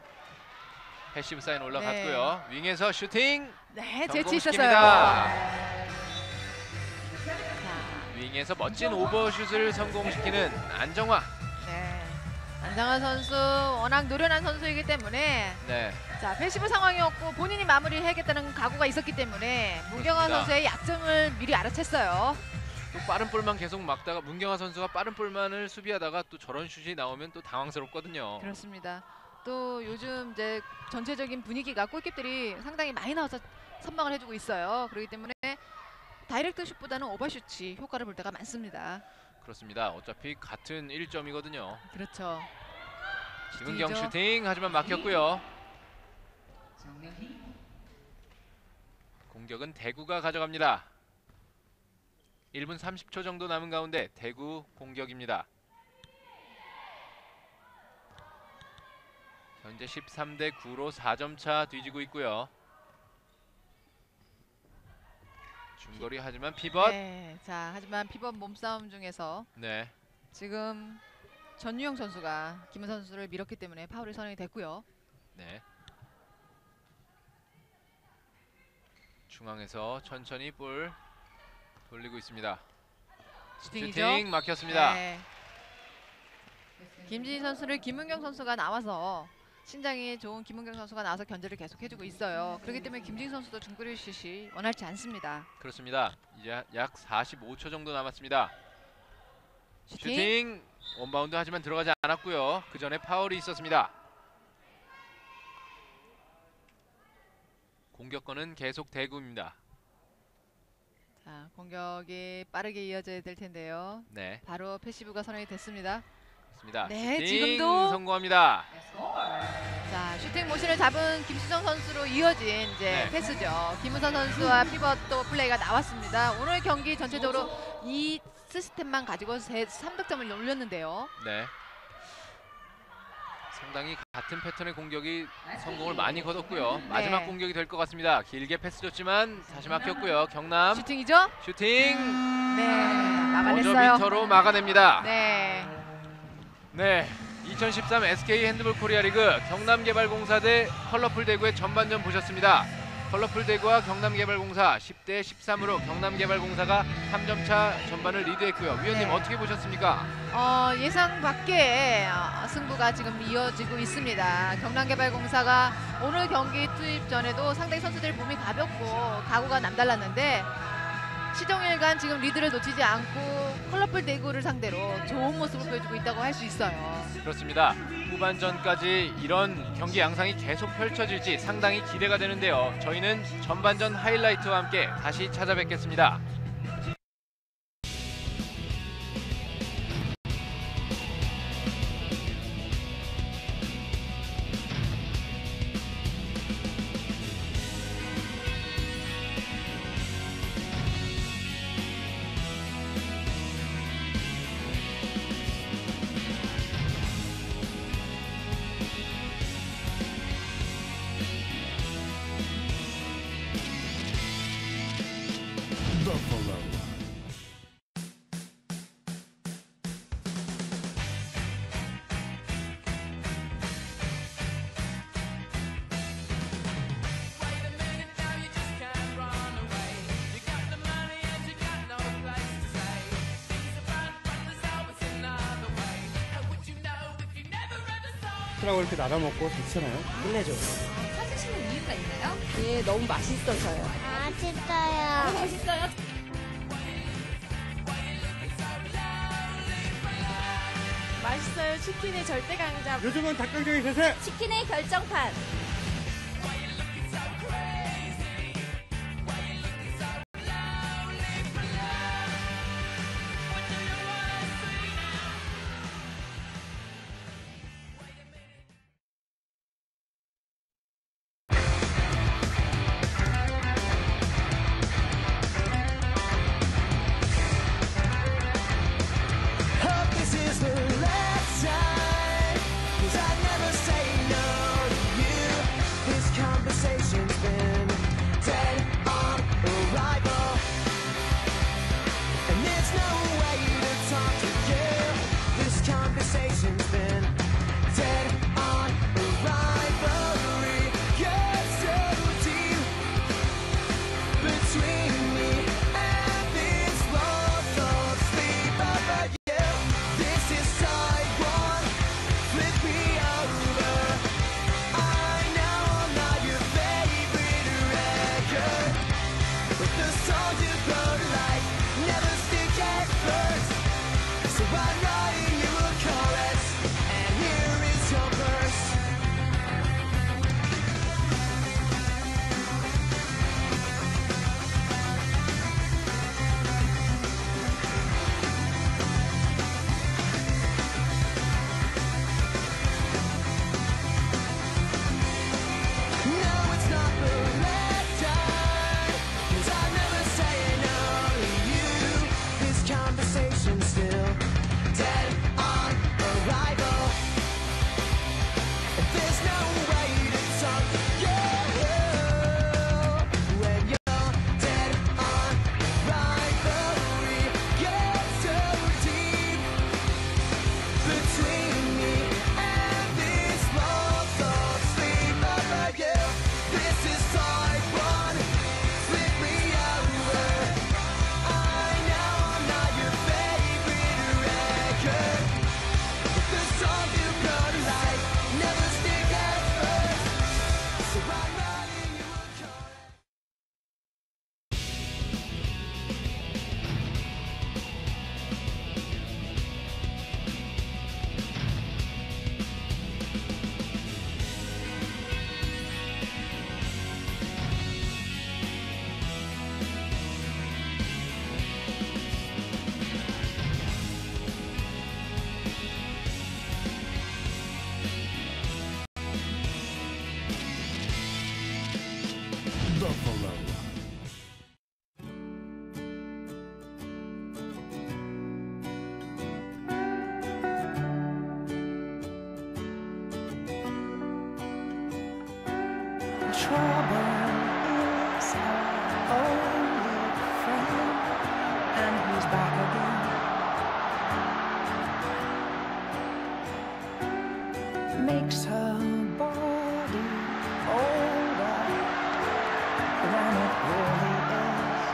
패시브 사인 올라갔고요. 윙에서 슈팅 네, 재치 성공시킵니다. 있었어요. 자, 윙에서 멋진 오버슛을 성공시키는 안정화. 네. 안정환 선수 워낙 노련한 선수이기 때문에 네, 자, 패시브 상황이었고 본인이 마무리를 해야겠다는 각오가 있었기 때문에 문경환 그렇습니다. 선수의 약점을 미리 알아챘어요. 또 빠른 볼만 계속 막다가 문경화 선수가 빠른 볼만을 수비하다가 또 저런 슛이 나오면 또 당황스럽거든요. 그렇습니다. 또 요즘 이제 전체적인 분위기가 골키퍼들이 상당히 많이 나와서 선방을 해주고 있어요. 그렇기 때문에 다이렉트 슛보다는 오버슛이 효과를 볼 때가 많습니다. 그렇습니다. 어차피 같은 1점이거든요. 그렇죠. 김은경 슈팅이죠. 슈팅 하지만 막혔고요. 공격은 대구가 가져갑니다. 1분 30초 정도 남은 가운데 대구 공격입니다. 현재 13대 9로 4점 차 뒤지고 있고요. 중거리 하지만 피벗. 네, 자, 하지만 피벗 몸싸움 중에서 네. 지금 전유영 선수가 김은선 선수를 밀었기 때문에 파울이 선언이 됐고요. 네. 중앙에서 천천히 볼 돌리고 있습니다. 슈팅이죠. 슈팅 막혔습니다. 네. 김진희 선수를 김은경 선수가 나와서 신장이 좋은 김은경 선수가 나와서 견제를 계속 해주고 있어요. 그렇기 때문에 김진희 선수도 중거리 슛이 원활치 않습니다. 그렇습니다. 이제 약 45초 정도 남았습니다. 슈팅. 슈팅 원바운드 하지만 들어가지 않았고요. 그 전에 파울이 있었습니다. 공격권은 계속 대구입니다. 자, 공격이 빠르게 이어져야 될 텐데요. 네, 바로 패시브가 선언이 됐습니다. 그렇습니다. 네, 슈팅 지금도 성공합니다. 자, 슈팅 모션을 잡은 김수정 선수로 이어진 이제 네. 패스죠. 김우선 선수와 피벗도 플레이가 나왔습니다. 오늘 경기 전체적으로 이 시스템만 가지고 3득점을 올렸는데요. 네. 상당히 같은 패턴의 공격이 성공을 많이 거뒀고요. 마지막 네. 공격이 될 것 같습니다. 길게 패스 줬지만 다시 막혔고요. 경남 슈팅이죠? 슈팅 네, 막아냈어요. 버저비터로 막아냅니다. 네, 네, 2013 SK 핸드볼 코리아 리그 경남개발공사 대 컬러풀 대구의 전반전 보셨습니다. 컬러풀 대구와 경남개발공사 10대 13으로 경남개발공사가 3점 차 전반을 리드했고요. 위원님 네. 어떻게 보셨습니까? 예상 밖의 승부가 지금 이어지고 있습니다. 경남개발공사가 오늘 경기 투입 전에도 상당히 선수들 몸이 가볍고 각오가 남달랐는데 시종일관 지금 리드를 놓치지 않고 컬러풀 대구를 상대로 좋은 모습을 보여주고 있다고 할 수 있어요. 그렇습니다. 후반전까지 이런 경기 양상이 계속 펼쳐질지 상당히 기대가 되는데요. 저희는 전반전 하이라이트와 함께 다시 찾아뵙겠습니다. Buffalo. 라고 이렇게 나눠 먹고 괜찮아요? 끝내줘. 찾으시는 이유가 있나요? 예, 너무 맛있어서요. 아, 진짜요. 맛있어요? 맛있어요. 치킨의 절대 강자. 요즘은 닭강정이 대세! 치킨의 결정판. station still, dead on arrival. There's no way to talk to you when you're dead on arrival. We get so deep between me and this small thought sleep about you. This is type 1. Flip me over. I know I'm not your favorite record, but the song you gonna like never stick at first. So I'm writing you a chorus. Buffalo. Trouble is her only friend, and he's back again. Makes her body older than it really is.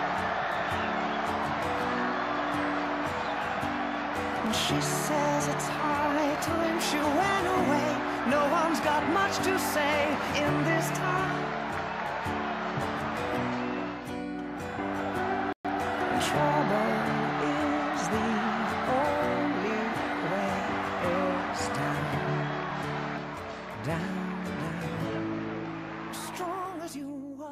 And she says it's high time she went away. No one's got much to say in this time. Trouble is the only way. It's down, down, down. Strong as you are.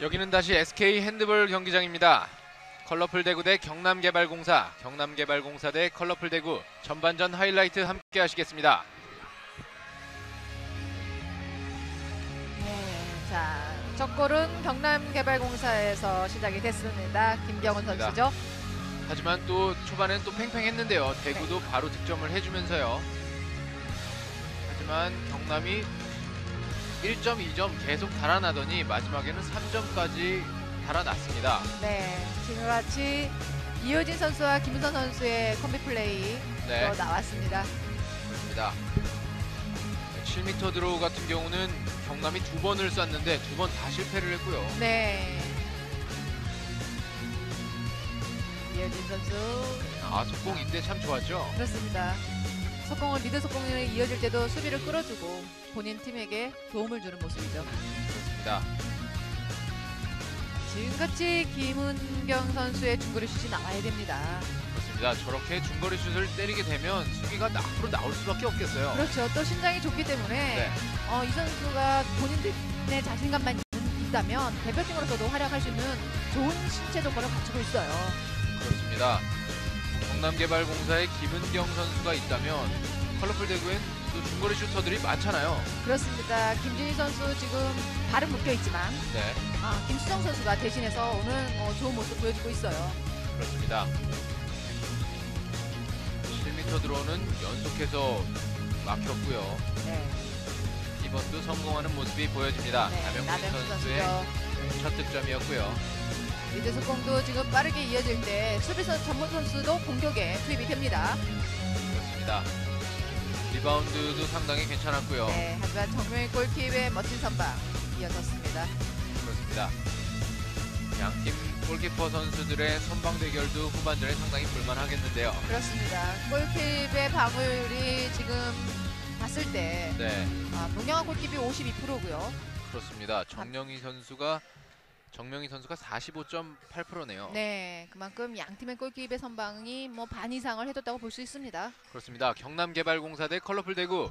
여기는 다시 SK 핸드볼 경기장입니다. 컬러풀 대구 대 경남개발공사, 경남개발공사 대 컬러풀 대구 전반전 하이라이트 함께 하시겠습니다. 네, 자, 첫 골은 경남개발공사에서 시작이 됐습니다. 김경훈 그렇습니다. 선수죠. 하지만 또 초반엔 또 팽팽했는데요. 대구도 바로 득점을 해주면서요. 하지만 경남이 1점, 2점 계속 달아나더니 마지막에는 3점까지 달아났습니다. 네, 지금 같이 이효진 선수와 김우선 선수의 콤비 플레이 네. 나왔습니다. 그렇습니다. 7m 드로우 같은 경우는 경남이 2번을 쐈는데 2번 다 실패를 했고요. 네. 이효진 선수. 속공 이때 참 좋았죠. 그렇습니다. 속공을 미드 속공이 이어질 때도 수비를 끌어주고 본인 팀에게 도움을 주는 모습이죠. 그렇습니다. 지금같이 김은경 선수의 중거리 슛이 나와야 됩니다. 그렇습니다. 저렇게 중거리 슛을 때리게 되면 수비가 앞으로 나올 수밖에 없겠어요. 그렇죠. 또 신장이 좋기 때문에 네. 이 선수가 본인의 자신감만 있다면 대표팀으로서도 활약할 수 있는 좋은 신체 조건을 갖추고 있어요. 그렇습니다. 경남개발공사의 김은경 선수가 있다면 컬러풀 대구엔 또 중거리 슈터들이 많잖아요. 그렇습니다. 김진희 선수 지금 발은 묶여 있지만 네, 김수정 선수가 대신해서 오늘 좋은 모습 보여주고 있어요. 그렇습니다. 7m 드로우는 연속해서 막혔고요. 네, 이번도 성공하는 모습이 보여집니다. 네, 남영민 남영민 선수의 선수죠. 첫 득점이었고요. 미드 속공도 지금 빠르게 이어질 때 수비선 전문 선수도 공격에 투입이 됩니다. 그렇습니다. 리바운드도 상당히 괜찮았고요. 네, 하지만 정명희 골키퍼의 멋진 선방 이어졌습니다. 그렇습니다. 양팀 골키퍼 선수들의 선방 대결도 후반전에 상당히 볼만하겠는데요. 그렇습니다. 골키퍼의 방어율이 지금 봤을 때 네, 문경아 골키퍼 52%고요. 그렇습니다. 정영희 선수가 정명희 선수가 45.8%네요. 네, 그만큼 양 팀의 골키퍼 선방이 뭐 반 이상을 해뒀다고 볼 수 있습니다. 그렇습니다. 경남개발공사 대 컬러풀 대구.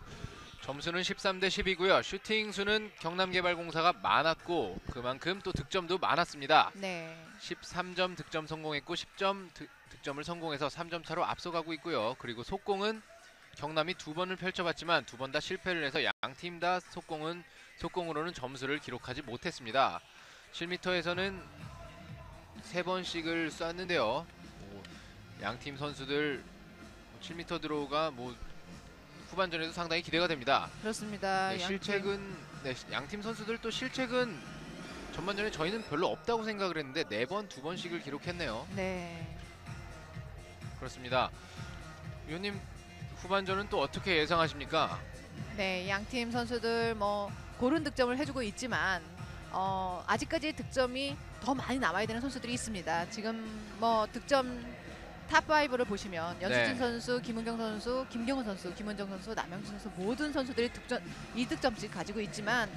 점수는 13대 10이고요. 슈팅 수는 경남개발공사가 많았고 그만큼 또 득점도 많았습니다. 네, 13점 득점 성공했고 10점 득점을 성공해서 3점 차로 앞서가고 있고요. 그리고 속공은 경남이 2번을 펼쳐봤지만 2번 다 실패를 해서 양 팀 다 속공으로는 점수를 기록하지 못했습니다. 7m에서는 3번씩을 쐈는데요. 양 팀 선수들 7m 드로우가 후반전에도 상당히 기대가 됩니다. 그렇습니다. 네, 실책은 양팀 선수들 또 실책은 전반전에 저희는 별로 없다고 생각을 했는데 4번, 2번씩을 기록했네요. 네, 그렇습니다. 위원님 후반전은 또 어떻게 예상하십니까? 네, 양 팀 선수들 뭐 고른 득점을 해주고 있지만 아직까지 득점이 더 많이 남아야 되는 선수들이 있습니다. 지금 뭐 득점 탑 5를 보시면 연수진 네. 선수, 김은경 선수, 김경훈 선수, 김은정 선수, 남영준 선수 모든 선수들이 2득점씩 가지고 있지만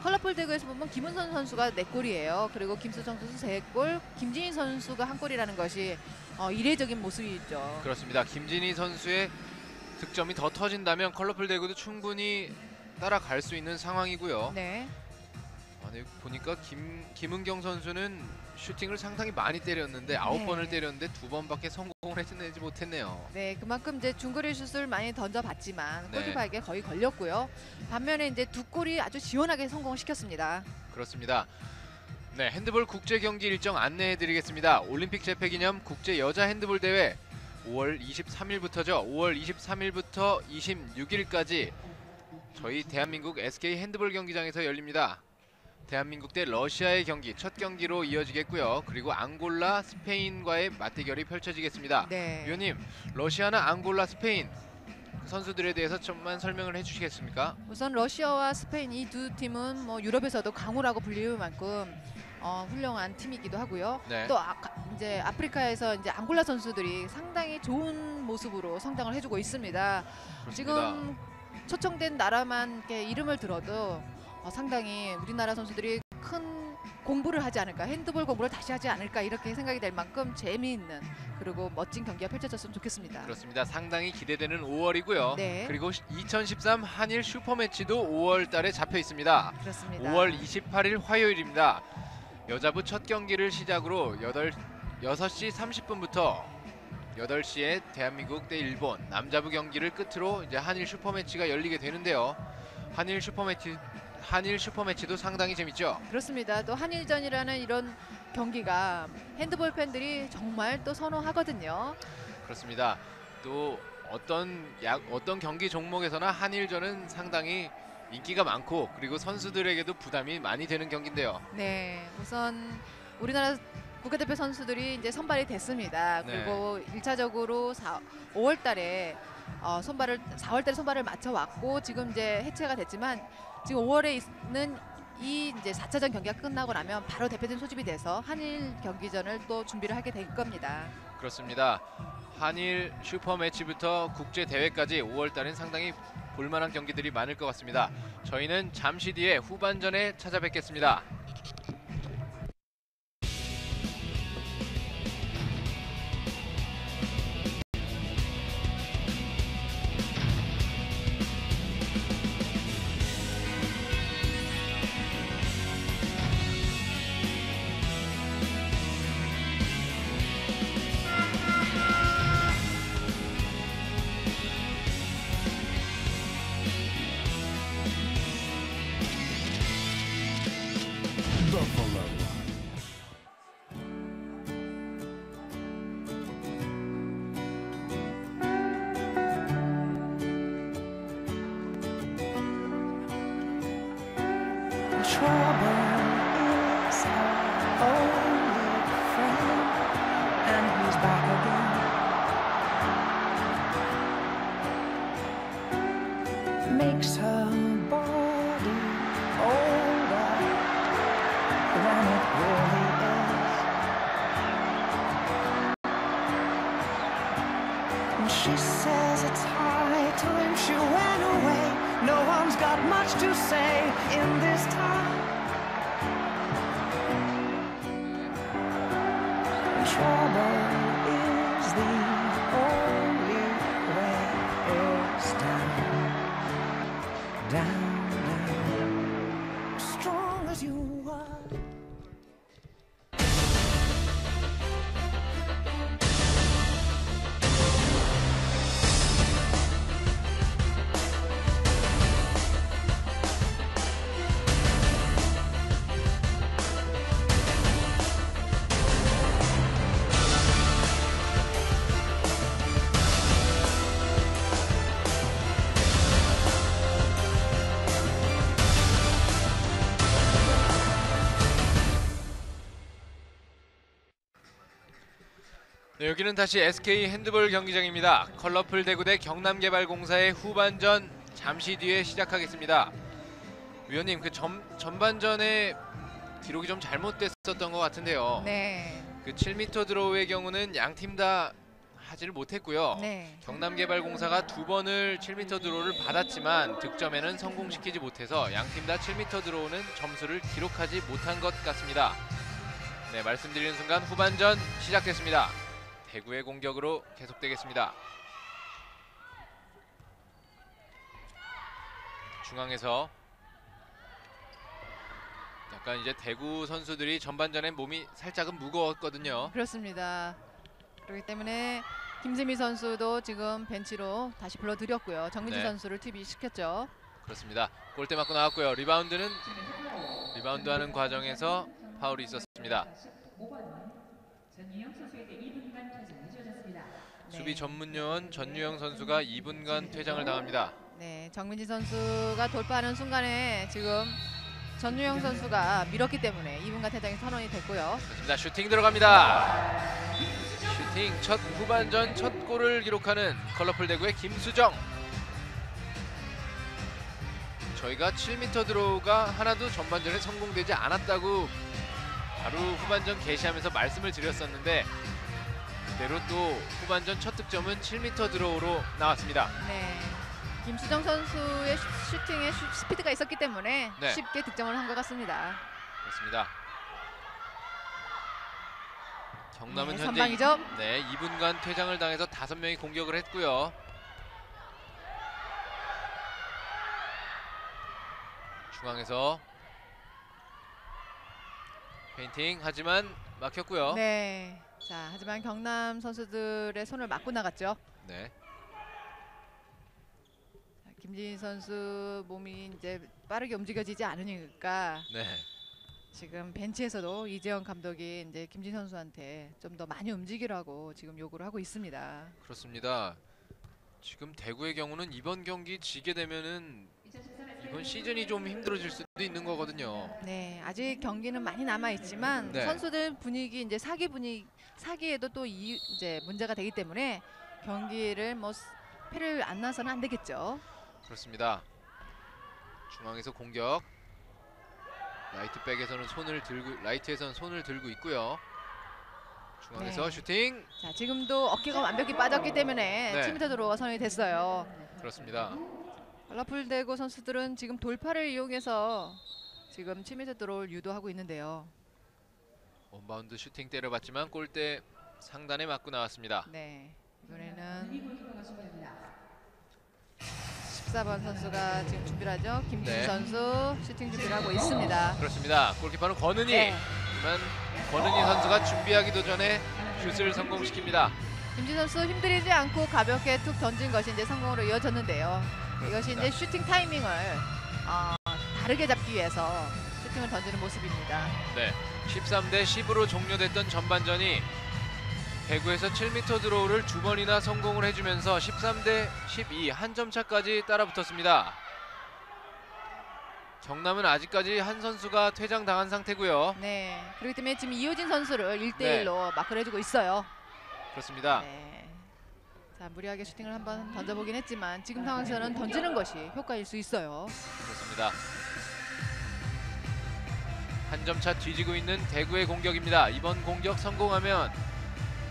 컬러풀 대구에서 보면 김은선 선수가 4골이에요. 그리고 김수정 선수 3골, 김진희 선수가 1골이라는 것이 이례적인 모습이죠. 그렇습니다. 김진희 선수의 득점이 더 터진다면 컬러풀 대구도 충분히 따라갈 수 있는 상황이고요. 네, 아니, 보니까 김은경 선수는 슈팅을 상당히 많이 때렸는데 9번을 때렸는데 2번밖에 성공을 해내지 못했네요. 네, 그만큼 이제 중거리 슛을 많이 던져봤지만 네. 골키퍼에게 거의 걸렸고요. 반면에 이제 2골이 아주 시원하게 성공시켰습니다. 그렇습니다. 네, 핸드볼 국제 경기 일정 안내해드리겠습니다. 올림픽 재패기념 국제 여자 핸드볼 대회 5월 23일부터죠. 5월 23일부터 26일까지 저희 대한민국 SK 핸드볼 경기장에서 열립니다. 대한민국 대 러시아의 경기 첫 경기로 이어지겠고요. 그리고 앙골라, 스페인과의 맞대결이 펼쳐지겠습니다. 네. 위원님, 러시아나 앙골라, 스페인 선수들에 대해서 좀만 설명을 해주시겠습니까? 우선 러시아와 스페인 이 두 팀은 뭐 유럽에서도 강호라고 불릴 만큼 훌륭한 팀이기도 하고요. 네. 또 이제 아프리카에서 이제 앙골라 선수들이 상당히 좋은 모습으로 성장을 해주고 있습니다. 그렇습니다. 지금 초청된 나라만 이렇게 이름을 들어도 상당히 우리나라 선수들이 큰 공부를 하지 않을까, 핸드볼 공부를 다시 하지 않을까 이렇게 생각이 될 만큼 재미있는 그리고 멋진 경기가 펼쳐졌으면 좋겠습니다. 그렇습니다. 상당히 기대되는 5월이고요. 네. 그리고 2013 한일 슈퍼매치도 5월 달에 잡혀 있습니다. 그렇습니다. 5월 28일 화요일입니다. 여자부 첫 경기를 시작으로 6시 30분부터 8시에 대한민국 대 일본, 남자부 경기를 끝으로 이제 한일 슈퍼매치가 열리게 되는데요. 한일 슈퍼매치도 상당히 재밌죠. 그렇습니다. 또 한일전이라는 이런 경기가 핸드볼 팬들이 정말 또 선호하거든요. 그렇습니다. 또 어떤 경기 종목에서나 한일전은 상당히 인기가 많고 그리고 선수들에게도 부담이 많이 되는 경기인데요. 네, 우선 우리나라 국가대표 선수들이 이제 선발이 됐습니다. 네. 그리고 1차적으로 4월 달에 선발을 맞춰 왔고 지금 이제 해체가 됐지만 지금 5월에 있는 이 이제 4차전 경기가 끝나고 나면 바로 대표팀 소집이 돼서 한일 경기전을 또 준비를 하게 될 겁니다. 그렇습니다. 한일 슈퍼매치부터 국제 대회까지 5월 달엔 상당히 볼만한 경기들이 많을 것 같습니다. 저희는 잠시 뒤에 후반전에 찾아뵙겠습니다. Trouble is our only friend, and he's back again. Makes her body older than it really is. And she says it's high time she went away. No one's got much to say in this time. trouble is the only way is down, down, down. Strong as you are. 네, 여기는 다시 SK 핸드볼 경기장입니다. 컬러풀 대구 대 경남개발공사의 후반전 잠시 뒤에 시작하겠습니다. 위원님, 그 전반전에 기록이 좀 잘못됐었던 것 같은데요. 네. 그 7m 드로우의 경우는 양 팀 다 하지를 못했고요. 네. 경남개발공사가 2번을 7m 드로우를 받았지만 득점에는 성공시키지 못해서 양 팀 다 7m 드로우는 점수를 기록하지 못한 것 같습니다. 네, 말씀드리는 순간 후반전 시작됐습니다. 대구의 공격으로 계속되겠습니다. 중앙에서 약간 이제 대구 선수들이 전반전에 몸이 살짝은 무거웠거든요. 그렇습니다. 그렇기 때문에 김세미 선수도 지금 벤치로 다시 불러들였고요. 정민지 네. 선수를 투입시켰죠. 그렇습니다. 골대 맞고 나왔고요. 리바운드는 리바운드하는 과정에서 파울이 있었습니다. 수비 전문요원 전유영 선수가 2분간 퇴장을 당합니다. 네, 정민지 선수가 돌파하는 순간에 지금 전유영 선수가 밀었기 때문에 2분간 퇴장이 선언이 됐고요. 그렇습니다. 슈팅 들어갑니다. 슈팅 첫 후반전 첫 골을 기록하는 컬러풀 대구의 김수정. 저희가 7m 드로우가 하나도 전반전에 성공되지 않았다고 바로 후반전 개시하면서 말씀을 드렸었는데 그대로 또 후반전 첫 득점은 7m 드로우로 나왔습니다. 네, 김수정 선수의 슈팅에 스피드가 있었기 때문에 네. 쉽게 득점을 한 것 같습니다. 그렇습니다. 경남은 네, 현재 선방이죠. 2분간 퇴장을 당해서 5명이 공격을 했고요. 중앙에서 페인팅 하지만 막혔고요. 네. 자, 하지만 경남 선수들의 손을 맞고 나갔죠. 네. 자, 김진 선수 몸이 이제 빠르게 움직여지지 않으니까 네. 지금 벤치에서도 이재영 감독이 이제 김진 선수한테 좀 더 많이 움직이라고 지금 요구를 하고 있습니다. 그렇습니다. 지금 대구의 경우는 이번 경기 지게 되면은 이번 시즌이 좀 힘들어질 수도 있는 거거든요. 네, 아직 경기는 많이 남아 있지만 네. 선수들 분위기 이제 사기에도 또 이제 문제가 되기 때문에 경기를 뭐 패를 안 나서는 안 되겠죠. 그렇습니다. 중앙에서 공격. 라이트백에서는 라이트에서는 손을 들고 있고요. 중앙에서 네. 슈팅. 자, 지금도 어깨가 완벽히 빠졌기 때문에 네. 7m 드로우가 선언이 됐어요. 그렇습니다. 컬러풀 대구 선수들은 지금 돌파를 이용해서 지금 7m 드로우를 유도하고 있는데요. 원바운드 슈팅 때려봤지만 골대 상단에 맞고 나왔습니다. 네, 이번에는 14번 선수가 지금 준비를 하죠. 김준 네. 선수 슈팅 준비를 하고 있습니다. 그렇습니다. 골키퍼는 권은희. 네. 하지만 권은희 선수가 준비하기도 전에 슛을 성공시킵니다. 김준 선수 힘들이지 않고 가볍게 툭 던진 것이 이제 성공으로 이어졌는데요. 이것이 그렇습니다. 이제 슈팅 타이밍을 다르게 잡기 위해서 슈팅을 던지는 모습입니다. 네, 13대 10으로 종료됐던 전반전이 대구에서 7m 드로우를 2번이나 성공을 해주면서 13대 12 한 점 차까지 따라붙었습니다. 경남은 아직까지 한 선수가 퇴장당한 상태고요. 네, 그렇기 때문에 지금 이호진 선수를 네. 1대1로 마크를 해주고 있어요. 그렇습니다. 네. 자, 무리하게 슈팅을 한번 던져보긴 했지만 지금 상황에서는 던지는 것이 효과일 수 있어요. 그렇습니다. 한 점 차 뒤지고 있는 대구의 공격입니다. 이번 공격 성공하면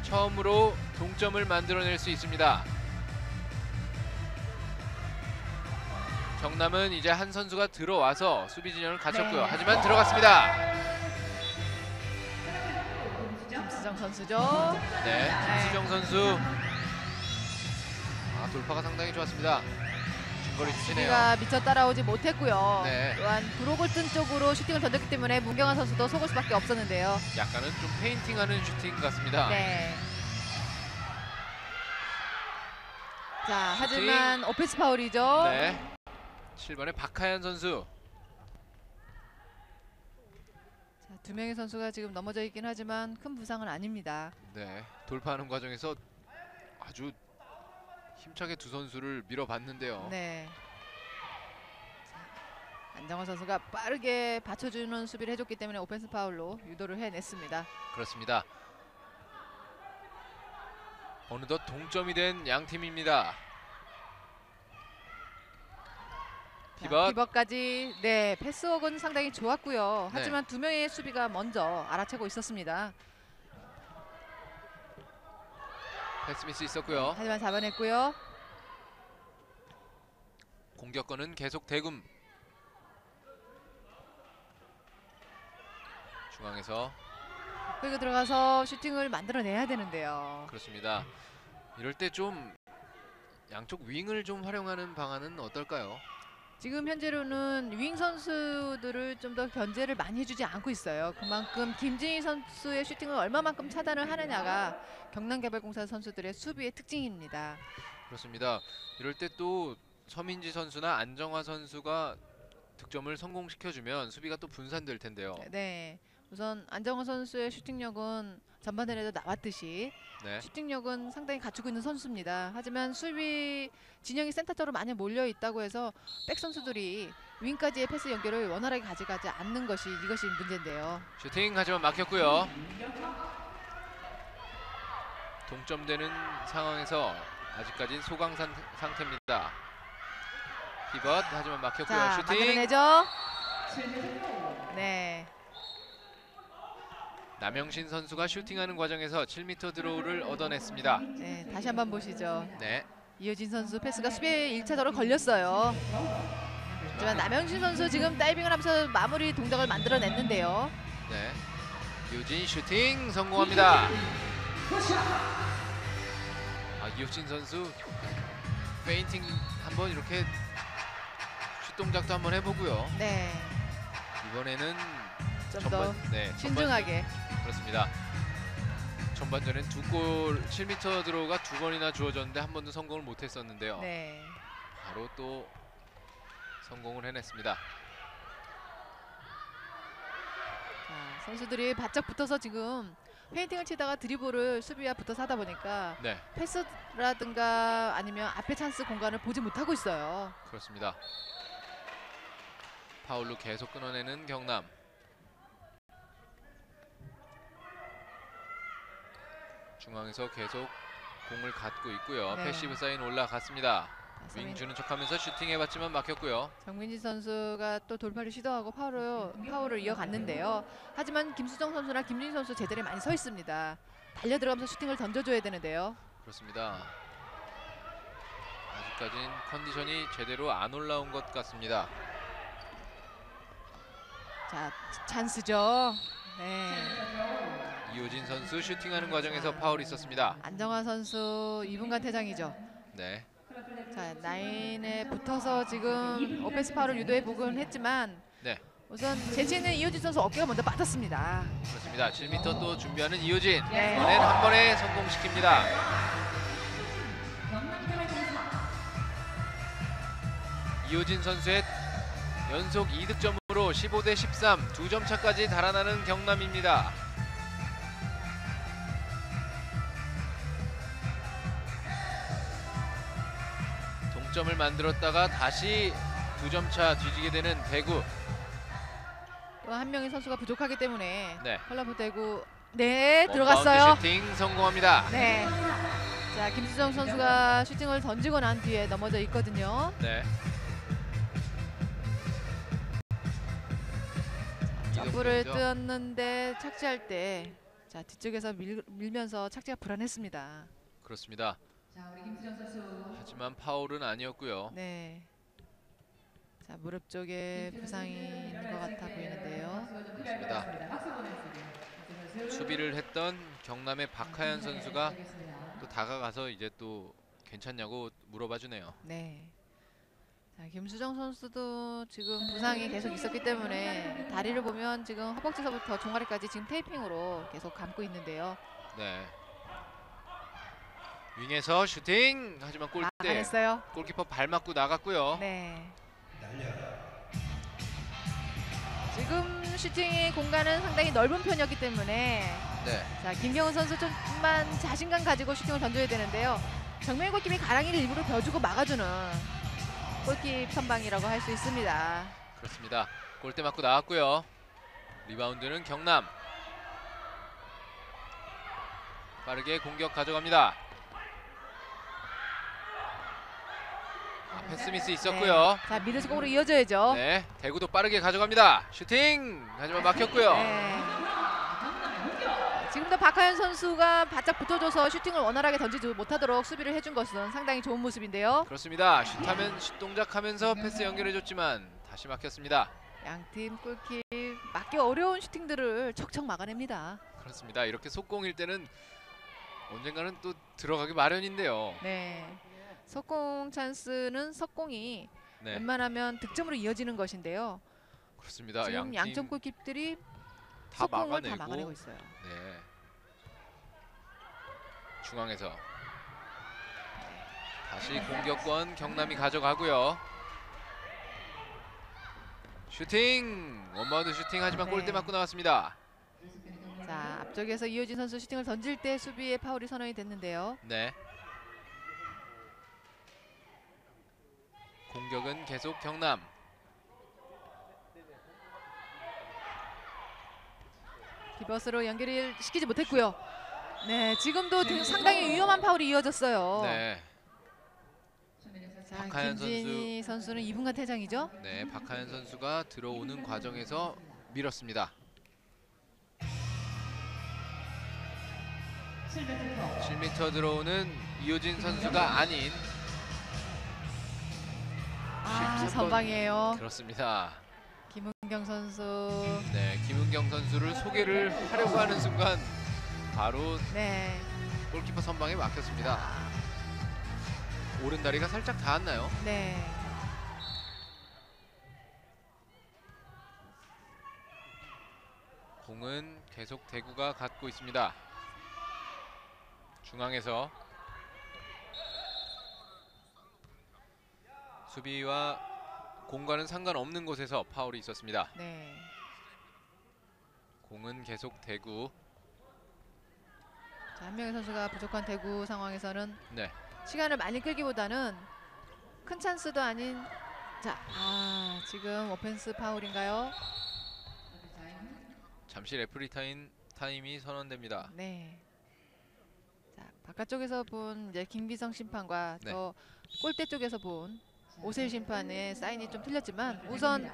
처음으로 동점을 만들어낼 수 있습니다. 경남은 이제 한 선수가 들어와서 수비 진영을 갖췄고요. 네. 하지만 들어갔습니다. 김수정 선수죠. 네, 김수정 선수. 돌파가 상당히 좋았습니다. 중거리 슛이네요. 수비가 미처 따라오지 못했고요. 네. 또한 브로골 뜬 쪽으로 슈팅을 던졌기 때문에 문경환 선수도 속을 수밖에 없었는데요. 약간은 좀 페인팅하는 슈팅 같습니다. 네. 자, 슈팅. 하지만 오펜스 파울이죠. 네. 7번의 박하연 선수. 자, 두 명의 선수가 지금 넘어져 있긴 하지만 큰 부상은 아닙니다. 네. 돌파하는 과정에서 아주 힘차게 두 선수를 밀어봤는데요. 네. 자, 안정환 선수가 빠르게 받쳐주는 수비를 해줬기 때문에 오펜스 파울로 유도를 해냈습니다. 그렇습니다. 어느덧 동점이 된 양 팀입니다. 피벗. 피벗까지 네 패스웍은 상당히 좋았고요. 네. 하지만 두 명의 수비가 먼저 알아채고 있었습니다. 패스 미스 있었고요. 하지만 잡아냈고요. 공격권은 계속 대금. 중앙에서 끌고 들어가서 슈팅을 만들어내야 되는데요. 그렇습니다. 이럴 때 좀 양쪽 윙을 좀 활용하는 방안은 어떨까요? 지금 현재로는 윙 선수들을 좀 더 견제를 많이 해주지 않고 있어요. 그만큼 김진희 선수의 슈팅을 얼마만큼 차단을 하느냐가 경남개발공사 선수들의 수비의 특징입니다. 그렇습니다. 이럴 때 또 서민지 선수나 안정화 선수가 득점을 성공시켜주면 수비가 또 분산될 텐데요. 네, 우선 안정환 선수의 슈팅력은 전반전에도 나왔듯이 네, 슈팅력은 상당히 갖추고 있는 선수입니다. 하지만 수비 진영이 센터 쪽으로 많이 몰려 있다고 해서 백 선수들이 윙까지의 패스 연결을 원활하게 가져가지 않는 것이 이것이 문제인데요. 슈팅 하지만 막혔고요. 동점되는 상황에서 아직까지는 소강산 상태입니다. 피벗 하지만 막혔고요. 자, 슈팅. 만들어내죠. 네, 남영신 선수가 슈팅하는 과정에서 7m 드로우를 얻어냈습니다. 네, 다시 한번 보시죠. 네, 이효진 선수 패스가 수비에 1차적으로 걸렸어요. 하지만 남영신 선수 지금 다이빙을 하면서 마무리 동작을 만들어냈는데요. 네. 유진 슈팅 성공합니다. 이효진 선수 페인팅 한번 이렇게 슛 동작도 한번 해보고요. 네, 이번에는 좀 더 네, 신중하게. 그렇습니다. 전반전엔 7m 드로우가 2번이나 주어졌는데 한 번도 성공을 못했었는데요. 네. 바로 또 성공을 해냈습니다. 자, 선수들이 바짝 붙어서 지금 페인팅을 치다가 드리블을 수비와 붙어서 하다 보니까 네, 패스라든가 아니면 앞에 찬스 공간을 보지 못하고 있어요. 그렇습니다. 파울로 계속 끊어내는 경남. 중앙에서 계속 공을 갖고 있고요. 네. 패시브 사인 올라갔습니다. 자, 윙 주는 척하면서 슈팅해봤지만 막혔고요. 정민지 선수가 또 돌파를 시도하고 파울을 이어갔는데요. 하지만 김수정 선수나 김진희 선수 제자리에 많이 서 있습니다. 달려 들어가면서 슈팅을 던져줘야 되는데요. 그렇습니다. 아직까지는 컨디션이 제대로 안 올라온 것 같습니다. 자, 찬스죠. 네. 이효진 선수 슈팅하는 과정에서 파울이 있었습니다. 안정환 선수 2분간 퇴장이죠. 네, 자, 라인에 붙어서 지금 오펜스 파울을 유도해 보곤 했지만 네, 우선 재치있는 이효진 선수 어깨가 먼저 빠졌습니다. 그렇습니다. 7m 또 준비하는 이효진. 네. 이번엔 한 번에 성공시킵니다. 이효진 선수의 연속 2득점으로 15대 13, 2점 차까지 달아나는 경남입니다. 동점을 만들었다가 다시 2점 차 뒤지게 되는 대구. 또 한 명의 선수가 부족하기 때문에 네. 콜라보 대구 네 원바운드 들어갔어요. 슈팅 성공합니다. 네. 자, 김수정 선수가 슈팅을 던지고 난 뒤에 넘어져 있거든요. 네. 점프를 이동국이죠. 뜨었는데 착지할 때 자, 뒤쪽에서 밀면서 착지가 불안했습니다. 그렇습니다. 자, 우리 김수정 선수. 하지만 파울은 아니었고요. 네. 자, 무릎 쪽에 부상이 있는 것 같아 보이는데요. 그렇습니다. 수비를 했던 경남의 박하연 선수가 또 다가가서 이제 또 괜찮냐고 물어봐 주네요. 네. 자, 김수정 선수도 지금 부상이 계속 있었기 때문에 다리를 보면 지금 허벅지서부터 종아리까지 지금 테이핑으로 계속 감고 있는데요. 네. 윙에서 슈팅 하지만 골대 막아냈어요. 골키퍼 발 맞고 나갔고요. 네. 지금 슈팅의 공간은 상당히 넓은 편이었기 때문에 네. 자, 김경훈 선수 좀만 자신감 가지고 슈팅을 던져야 되는데요. 정면 골키퍼이 가랑이를 일부러 벼주고 막아주는 골킵 선방이라고 할 수 있습니다. 그렇습니다. 골대 맞고 나왔고요. 리바운드는 경남. 빠르게 공격 가져갑니다. 패스 미스 있었고요. 네. 자, 미들스공으로 이어져야죠. 네, 대구도 빠르게 가져갑니다. 슈팅! 하지만 막혔고요. 네. 지금도 박하연 선수가 바짝 붙어줘서 슈팅을 원활하게 던지지 못하도록 수비를 해준 것은 상당히 좋은 모습인데요. 그렇습니다. 슛하면 슛 동작하면서 패스 연결해줬지만 다시 막혔습니다. 양팀 골킥 막기 어려운 슈팅들을 척척 막아냅니다. 그렇습니다. 이렇게 속공일 때는 언젠가는 또 들어가기 마련인데요. 네. 속공 찬스는 속공이 네, 웬만하면 득점으로 이어지는 것인데요. 그렇습니다. 지금 양점 골킥들이 다 속공을 다 막아내고. 막아내고 있어요. 네. 중앙에서 다시 공격권 경남이 가져가고요. 슈팅! 원바운드 슈팅 하지만 네. 골대 맞고 나왔습니다. 자, 앞쪽에서 이효진 선수 슈팅을 던질 때 수비의 파울이 선언이 됐는데요. 네. 공격은 계속 경남. 디버스로 연결을 시키지 못했고요. 네, 지금도 상당히 위험한 파울이 이어졌어요. 네. 자, 박하연 김진희 선수는 2분간 퇴장이죠. 네, 박하연 선수가 들어오는 과정에서 밀었습니다. 7m 들어오는 이효진 선수가 아닌 아, 13번. 선방이에요. 그렇습니다. 김은경 선수. 네, 김은경 선수를 소개를 하려고 하는 순간 바로 네. 골키퍼 선방에 막혔습니다. 오른다리가 살짝 닿았나요? 네. 공은 계속 대구가 갖고 있습니다. 중앙에서 수비와 공과는 상관없는 곳에서 파울이 있었습니다. 네. 공은 계속 대구. 자, 한명희 선수가 부족한 대구 상황에서는 네, 시간을 많이 끌기보다는 큰 찬스도 아닌 자, 지금 오펜스 파울인가요? 잠시 레프리 타임이 선언됩니다. 네. 자, 바깥쪽에서 본 이제 김비성 심판과 네. 저 골대 쪽에서 본 오세일 심판의 사인이 좀 틀렸지만 우선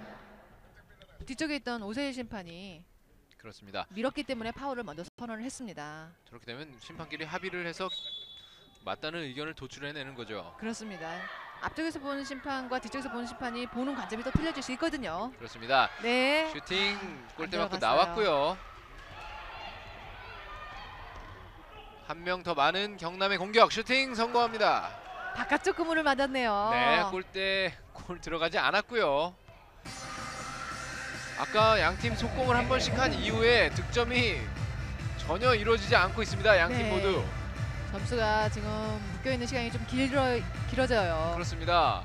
뒤쪽에 있던 오세일 심판이 그렇습니다. 밀었기 때문에 파울을 먼저 선언을 했습니다. 저렇게 되면 심판끼리 합의를 해서 맞다는 의견을 도출해내는 거죠. 그렇습니다. 앞쪽에서 보는 심판과 뒤쪽에서 보는 심판이 보는 관점이 또 틀려질 수 있거든요. 그렇습니다. 네. 슈팅 골대 맞고 들어갔어요. 나왔고요. 한 명 더 많은 경남의 공격. 슈팅 성공합니다. 바깥쪽 그물을 맞았네요. 네, 골 들어가지 않았고요. 아까 양팀 속공을 한 번씩 한 이후에 득점이 전혀 이루어지지 않고 있습니다. 양팀 네. 모두. 점수가 지금 묶여있는 시간이 좀 길어져요. 그렇습니다.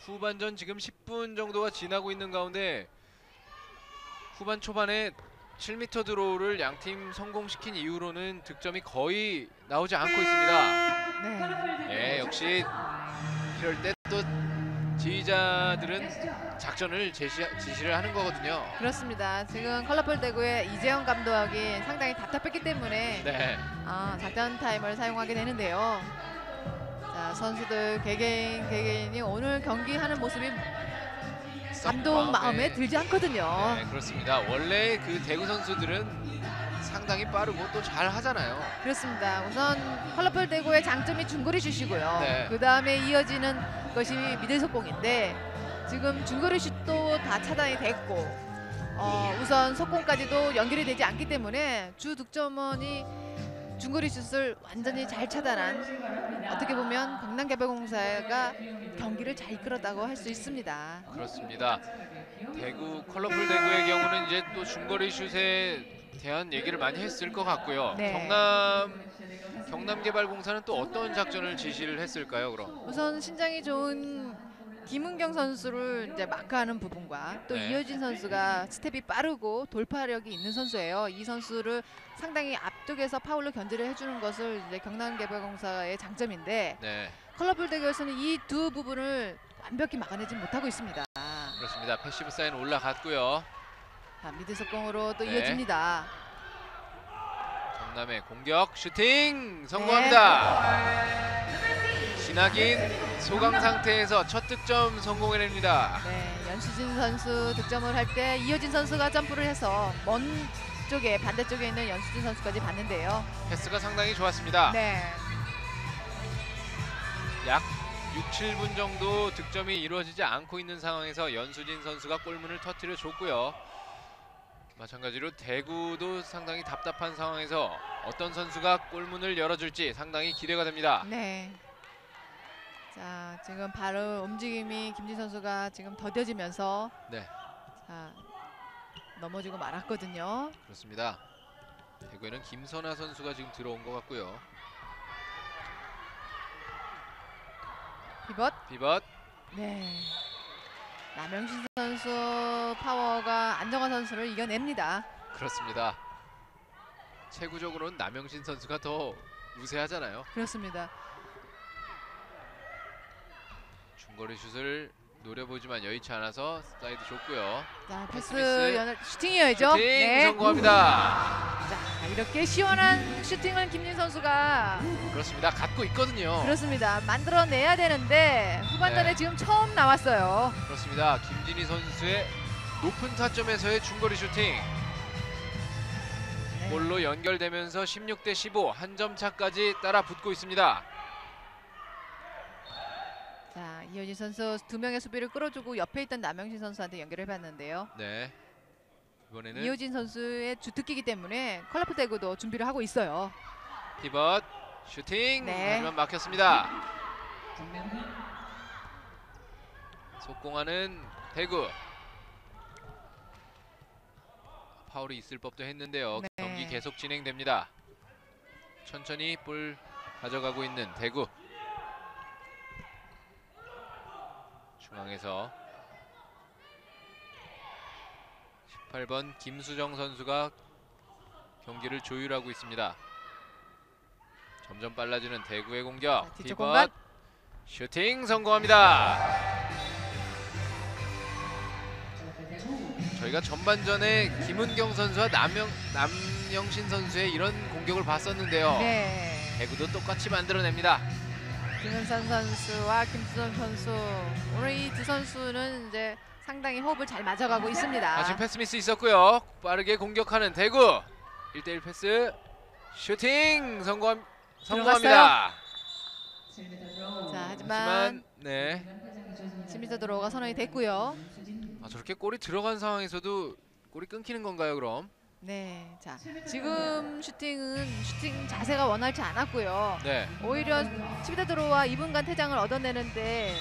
후반전 지금 10분 정도가 지나고 있는 가운데 후반 초반에 7m 드로우를 양팀 성공시킨 이후로는 득점이 거의 나오지 않고 있습니다. 네. 예, 역시 이럴 때 또 지휘자들은 작전을 지시를 하는 거거든요. 그렇습니다. 지금 컬러풀 대구의 이재영 감독이 상당히 답답했기 때문에 네, 작전 타임을 사용하게 되는데요. 자, 선수들 개개인이 오늘 경기하는 모습이 감독 마음에 들지 않거든요. 네, 그렇습니다. 원래 그 대구 선수들은 상당히 빠르고 또 잘 하잖아요. 그렇습니다. 우선 컬러풀 대구의 장점이 중거리 슛이고요. 네. 그 다음에 이어지는 것이 미들 속공인데 지금 중거리 슛도 다 차단이 됐고 우선 속공까지도 연결이 되지 않기 때문에 주 득점원이 중거리 슛을 완전히 잘 차단한, 어떻게 보면 경남개발공사가 경기를 잘 이끌었다고 할 수 있습니다. 그렇습니다. 대구 컬러풀 대구의 경우는 이제 또 중거리 슛에 대한 얘기를 많이 했을 것 같고요. 네. 경남개발공사는 또 어떤 작전을 지시를 했을까요, 그럼? 우선 신장이 좋은 김은경 선수를 이제 마크하는 부분과 또 네. 이효진 선수가 스텝이 빠르고 돌파력이 있는 선수예요. 이 선수를 상당히 앞쪽에서 파울로 견제를 해주는 것을 이제 경남개발공사의 장점인데, 네, 컬러풀 대구에서는 이 두 부분을 완벽히 막아내지 못하고 있습니다. 그렇습니다. 패시브 사인 올라갔고요. 자, 미드 속공으로 또 네. 이어집니다. 경남의 공격 슈팅 성공합니다. 지나긴 소강 상태에서 첫 득점 성공해냅니다. 네, 연수진 선수 득점을 할 때 이효진 선수가 점프를 해서 먼 쪽에, 반대쪽에 있는 연수진 선수까지 봤는데요. 패스가 상당히 좋았습니다. 네. 약 6, 7분 정도 득점이 이루어지지 않고 있는 상황에서 연수진 선수가 골문을 터뜨려 줬고요. 마찬가지로 대구도 상당히 답답한 상황에서 어떤 선수가 골문을 열어줄지 상당히 기대가 됩니다. 네. 자, 지금 바로 움직임이 김진 선수가 지금 더뎌지면서 네, 자, 넘어지고 말았거든요. 그렇습니다. 대구에는 김선아 선수가 지금 들어온 것 같고요. 비벗. 네. 남영신 선수 파워가 안정환 선수를 이겨냅니다. 그렇습니다. 체구적으로는 남영신 선수가 더 우세하잖아요. 그렇습니다. 중거리 슛을 노려보지만 여의치 않아서 사이드 줬고요. 자, 패스 패스. 연결 슈팅이어야죠. 슈팅 성공합니다. 자, 이렇게 시원한 슈팅을 김진 선수가 그렇습니다. 갖고 있거든요. 그렇습니다. 만들어내야 되는데 후반전에 네. 지금 처음 나왔어요. 그렇습니다. 김진희 선수의 높은 타점에서의 중거리 슈팅. 네. 골로 연결되면서 16대 15 한 점 차까지 따라 붙고 있습니다. 자, 이효진 선수 두 명의 수비를 끌어주고 옆에 있던 남영신 선수한테 연결해봤는데요. 네. 이번에는 이효진 선수의 주특기이기 때문에 컬러풀 대구도 준비를 하고 있어요. 피벗 슈팅 네. 하지만 막혔습니다. 속공하는 대구. 파울이 있을 법도 했는데요. 네. 경기 계속 진행됩니다. 천천히 볼 가져가고 있는 대구. 중앙에서 18번 김수정 선수가 경기를 조율하고 있습니다. 점점 빨라지는 대구의 공격. 자, 뒤쪽 피벗 공간. 슈팅 성공합니다. 저희가 전반전에 김은경 선수와 남영신 선수의 이런 공격을 봤었는데요. 네. 대구도 똑같이 만들어냅니다. 김은선 선수와 김수정 선수, 오늘 이 두 선수는 이제 상당히 호흡을 잘 맞아가고 있습니다. 지금 패스 미스 있었고요. 빠르게 공격하는 대구. 1대1 패스 슈팅 성공합니다. 자, 하지만 네. 10m 도로가 선언이 됐고요. 저렇게 골이 들어간 상황에서도 골이 끊기는 건가요, 그럼? 네, 자, 지금 슈팅 자세가 원활치 않았고요. 네. 오히려 10m 도로와 2분간 퇴장을 얻어내는데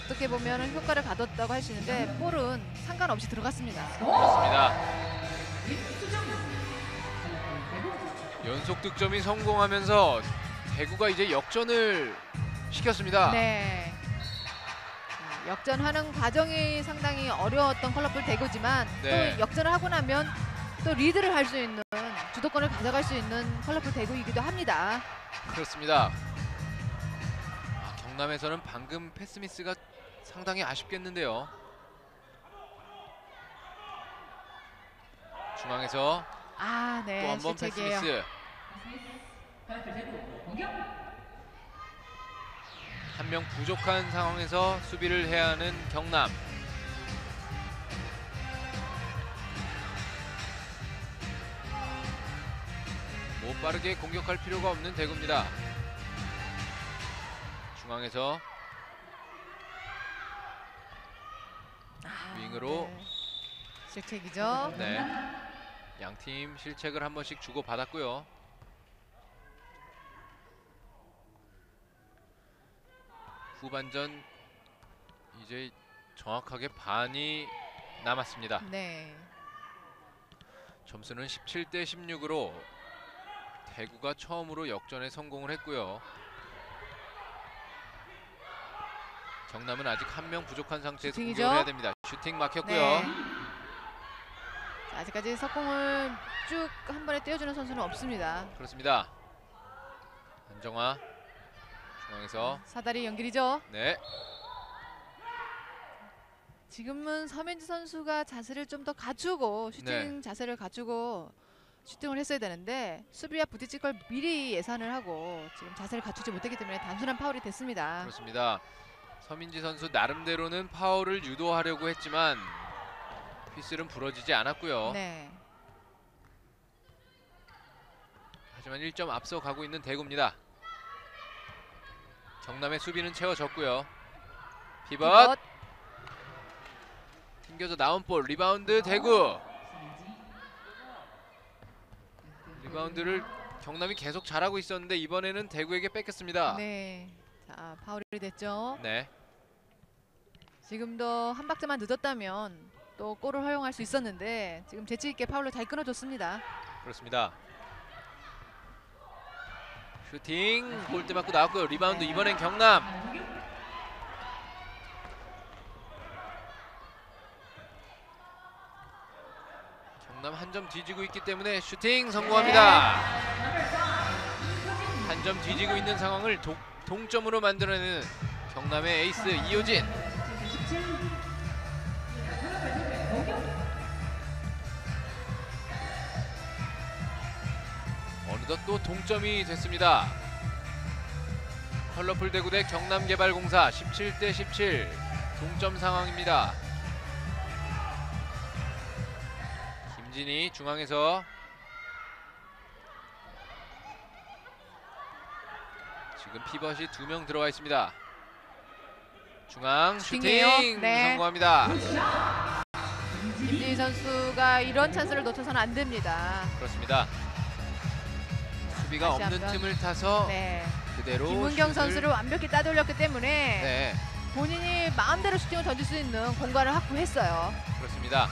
어떻게 보면 효과를 가뒀다고 할 수 있는데 볼은 상관없이 들어갔습니다. 그렇습니다. 연속 득점이 성공하면서 대구가 이제 역전을 시켰습니다. 네. 자, 역전하는 과정이 상당히 어려웠던 컬러풀 대구지만 네. 또 역전을 하고 나면 또 리드를 할 수 있는, 주도권을 가져갈 수 있는 컬러풀 대구이기도 합니다. 그렇습니다. 경남에서는 방금 패스 미스가 상당히 아쉽겠는데요. 중앙에서 아, 또 네, 한 번 패스 실책이에요. 미스. 한 명 부족한 상황에서 수비를 해야 하는 경남. 빠르게 공격할 필요가 없는 대구입니다. 중앙에서 아, 윙으로 네. 실책이죠. 네. 양팀 실책을 한 번씩 주고 받았고요. 후반전 이제 정확하게 반이 남았습니다. 네. 점수는 17대 16으로 대구가 처음으로 역전에 성공을 했고요. 경남은 아직 한 명 부족한 상태에서 슈팅이죠? 공격을 해야 됩니다. 슈팅 막혔고요. 네. 자, 아직까지 석공을 쭉 한 번에 떼어주는 선수는 없습니다. 그렇습니다. 안정화 중앙에서 사다리 연결이죠. 네. 지금은 서민지 선수가 자세를 좀 더 갖추고 슈팅 자세를 갖추고 슈팅을 했어야 되는데 수비와 부딪힐 걸 미리 예상을 하고 지금 자세를 갖추지 못했기 때문에 단순한 파울이 됐습니다. 그렇습니다. 서민지 선수 나름대로는 파울을 유도하려고 했지만 휘슬은 부러지지 않았고요. 네. 하지만 1점 앞서 가고 있는 대구입니다. 경남의 수비는 채워졌고요. 피벗 튕겨져 나온 볼 리바운드 대구. 리바운드를 경남이 계속 잘하고 있었는데 이번에는 대구에게 뺏겼습니다. 네. 자, 파울이 됐죠. 네. 지금도 한 박자만 늦었다면 또 골을 허용할 수 있었는데 지금 재치 있게 파울로 잘 끊어줬습니다. 그렇습니다. 슈팅 골대 맞고 나왔고요. 리바운드 이번엔 경남. 경남 한 점 뒤지고 있기 때문에 슈팅 성공합니다. 한 점 뒤지고 있는 상황을 동점으로 만들어내는 경남의 에이스 이효진. 어느덧 또 동점이 됐습니다. 컬러풀 대구 대 경남개발공사 17대 17 동점 상황입니다. 김진희 중앙에서 지금 피벗이 2명 들어와 있습니다. 중앙 슈팅이에요. 슈팅 네. 성공합니다. 김진희 선수가 이런 찬스를 놓쳐서는 안 됩니다. 그렇습니다. 수비가 다시 없는 한번. 틈을 타서 네. 그대로 김문경 슛을- 선수를 완벽히 따돌렸기 때문에 네, 본인이 마음대로 슈팅을 던질 수 있는 공간을 확보했어요. 그렇습니다.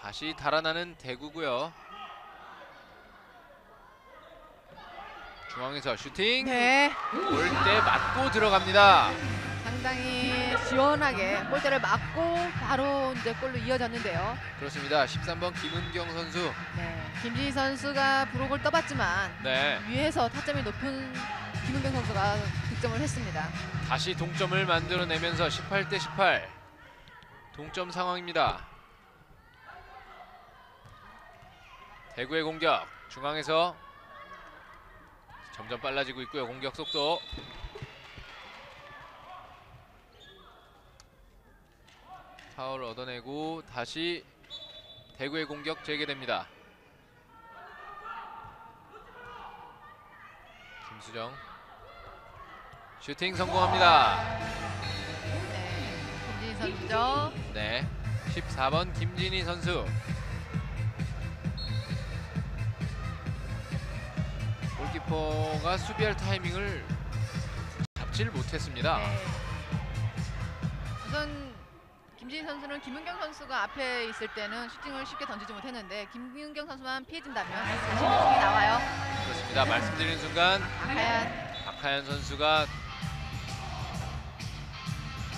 다시 달아나는 대구고요. 중앙에서 슈팅 네. 골대 맞고 들어갑니다. 상당히 시원하게 골대를 맞고 바로 이제 골로 이어졌는데요. 그렇습니다. 13번 김은경 선수. 네. 김진희 선수가 브록을 떠봤지만 네, 위에서 타점이 높은 김은경 선수가 득점을 했습니다. 다시 동점을 만들어내면서 18대 18 동점 상황입니다. 대구의 공격 중앙에서 점점 빨라지고 있고요. 공격 속도 파울 얻어내고 다시 대구의 공격 재개됩니다. 김수정 슈팅 성공합니다. 네. 김진희 선수죠. 네, 14번 김진희 선수. 골키퍼가 수비할 타이밍을 잡지를 못했습니다. 네. 우선 김진희 선수는 김은경 선수가 앞에 있을 때는 슈팅을 쉽게 던지지 못했는데 김은경 선수만 피해진다면 슈팅이 나와요. 그렇습니다. 말씀드리는 순간 과연 박하연 선수가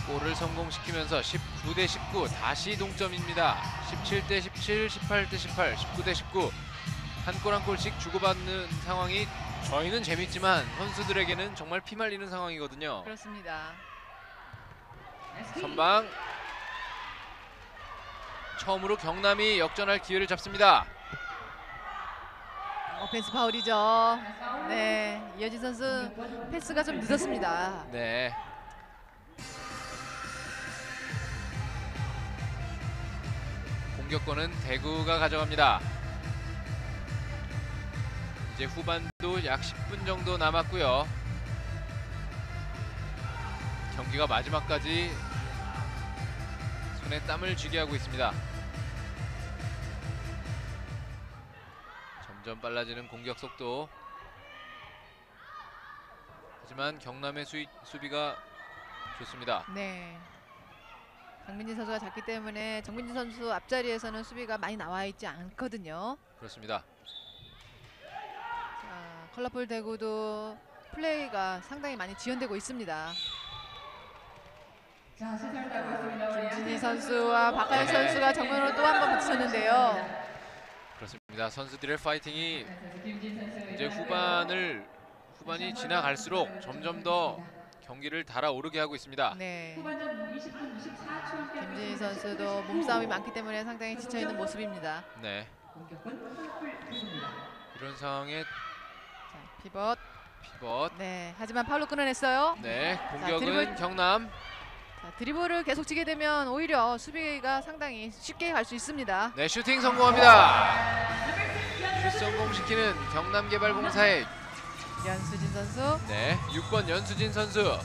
골을 성공시키면서 19대 19 다시 동점입니다. 17대 17, 18대 18, 19대 19 한 골 한 골씩 주고받는 상황이 저희는 재밌지만 선수들에게는 정말 피말리는 상황이거든요. 그렇습니다. 선방 처음으로 경남이 역전할 기회를 잡습니다. 오펜스 파울이죠. 네, 이효진 선수 패스가 좀 늦었습니다. 네. 공격권은 대구가 가져갑니다. 이제 후반도 약 10분 정도 남았고요. 경기가 마지막까지 손에 땀을 쥐게 하고 있습니다. 점점 빨라지는 공격 속도. 하지만 경남의 수비가 좋습니다. 네. 정민진 선수가 작기 때문에 정민진 선수 앞자리에서는 수비가 많이 나와 있지 않거든요. 그렇습니다. 자, 컬러풀 대구도 플레이가 상당히 많이 지연되고 있습니다. 김진희 선수와 박하연 네. 선수가 정면으로 또 한 번 붙였는데요. 그렇습니다. 선수들의 파이팅이 이제 후반이 지나갈수록 점점 더 경기를 달아오르게 하고 있습니다. 네. 김진희 선수도 몸싸움이 많기 때문에 상당히 지쳐있는 모습입니다. 네. 이런 상황에 자, 피벗. 피벗. 네. 하지만 파울로 끊어냈어요. 네. 공격은 드리블. 경남. 자, 드리블을 계속 치게 되면 오히려 수비가 상당히 쉽게 갈 수 있습니다. 네, 슈팅 성공합니다. 슛 성공시키는 경남개발공사의 연수진 선수. 네, 6번 연수진 선수.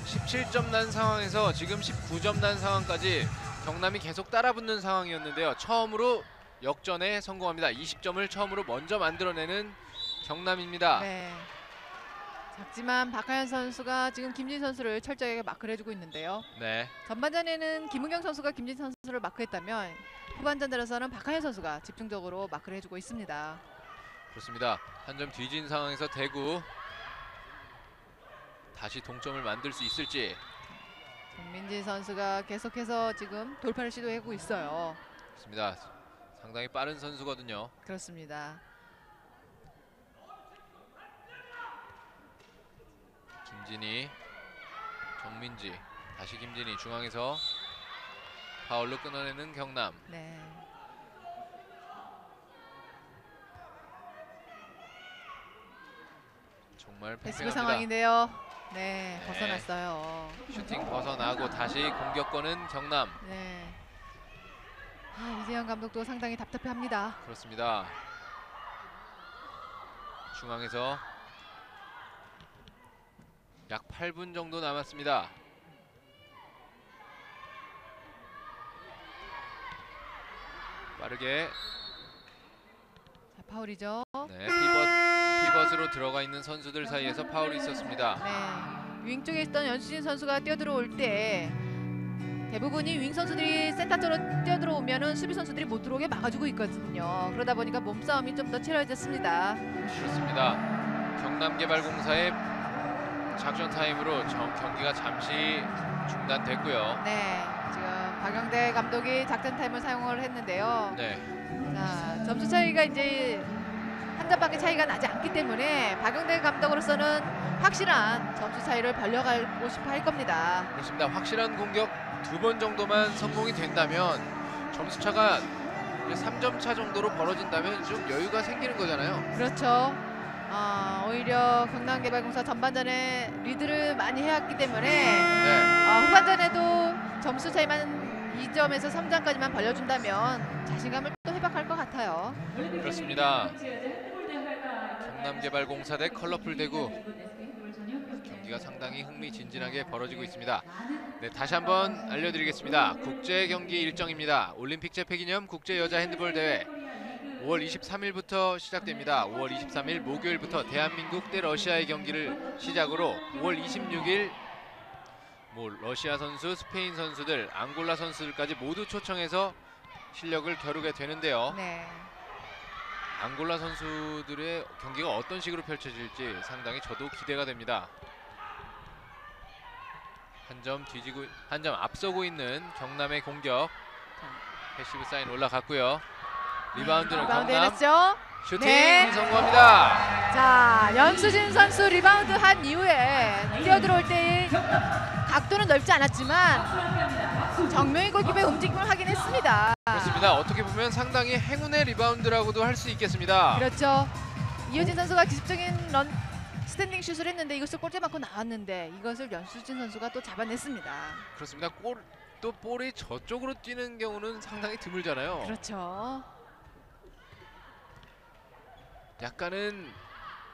17점 난 상황에서 지금 19점 난 상황까지 경남이 계속 따라붙는 상황이었는데요. 처음으로 역전에 성공합니다. 20점을 처음으로 먼저 만들어내는 경남입니다. 네. 작지만 박하연 선수가 지금 김진 선수를 철저하게 마크를 해주고 있는데요. 네, 전반전에는 김은경 선수가 김진 선수를 마크했다면 후반전 들어서는 박하연 선수가 집중적으로 마크를 해주고 있습니다. 그렇습니다. 한 점 뒤진 상황에서 대구 다시 동점을 만들 수 있을지. 정민지 선수가 계속해서 지금 돌파를 시도하고 있어요. 그렇습니다. 상당히 빠른 선수거든요. 그렇습니다. 김진희, 정민지, 다시 김진희 중앙에서 파울로 끊어내는 경남. 네. 정말 패스브 팽팽합니다. 상황인데요. 네, 네. 벗어났어요. 슈팅 벗어나고 다시 공격권은 경남. 네. 아, 이재현 감독도 상당히 답답해합니다. 그렇습니다. 중앙에서 약 8분 정도 남았습니다. 빠르게 자, 파울이죠. 네, 피벗으로 들어가 있는 선수들 사이에서 파울이 있었습니다. 네. 윙 쪽에 있던 연수진 선수가 뛰어들어올 때 대부분이 윙 선수들이 센터 쪽으로 뛰어들어오면은 수비 선수들이 못 들어오게 막아주고 있거든요. 그러다 보니까 몸싸움이 좀 더 치열해졌습니다. 그렇습니다. 경남개발공사의 작전 타임으로 경기가 잠시 중단됐고요. 네, 지금 박영대 감독이 작전 타임을 사용을 했는데요. 네, 자, 점수 차이가 이제 한 점밖에 차이가 나지 않기 때문에 박영대 감독으로서는 확실한 점수 차이를 벌려가고 싶어 할 겁니다. 그렇습니다. 확실한 공격 2번 정도만 성공이 된다면 점수 차가 3점 차 정도로 벌어진다면 좀 여유가 생기는 거잖아요. 그렇죠. 오히려 경남개발공사 전반전에 리드를 많이 해왔기 때문에 네, 후반전에도 점수 차이만 2점에서 3점까지만 벌려준다면 자신감을 또 회복할 것 같아요. 그렇습니다. 경남개발공사 대 컬러풀 대구, 경기가 상당히 흥미진진하게 벌어지고 있습니다. 네, 다시 한번 알려드리겠습니다. 국제 경기 일정입니다. 올림픽 재패 기념 국제 여자 핸드볼 대회 5월 23일부터 시작됩니다. 5월 23일 목요일부터 대한민국 대 러시아의 경기를 시작으로 5월 26일 러시아 선수, 스페인 선수들, 앙골라 선수들까지 모두 초청해서 실력을 겨루게 되는데요. 네. 앙골라 선수들의 경기가 어떤 식으로 펼쳐질지 상당히 저도 기대가 됩니다. 한 점 앞서고 있는 경남의 공격. 패시브 사인 올라갔고요. 리바운드는 리바운드 경남. 해냈죠. 슈팅 네. 성공합니다. 자, 연수진 선수 리바운드 한 이후에 뛰어들어올 때 각도는 넓지 않았지만 정명희 골키퍼의 움직임을 확인했습니다. 그렇습니다. 어떻게 보면 상당히 행운의 리바운드라고도 할 수 있겠습니다. 그렇죠. 이효진 선수가 기습적인 스탠딩 슛을 했는데 이것을 골대 맞고 나왔는데 이것을 연수진 선수가 또 잡아냈습니다. 그렇습니다. 또 볼이 저쪽으로 뛰는 경우는 상당히 드물잖아요. 그렇죠. 약간은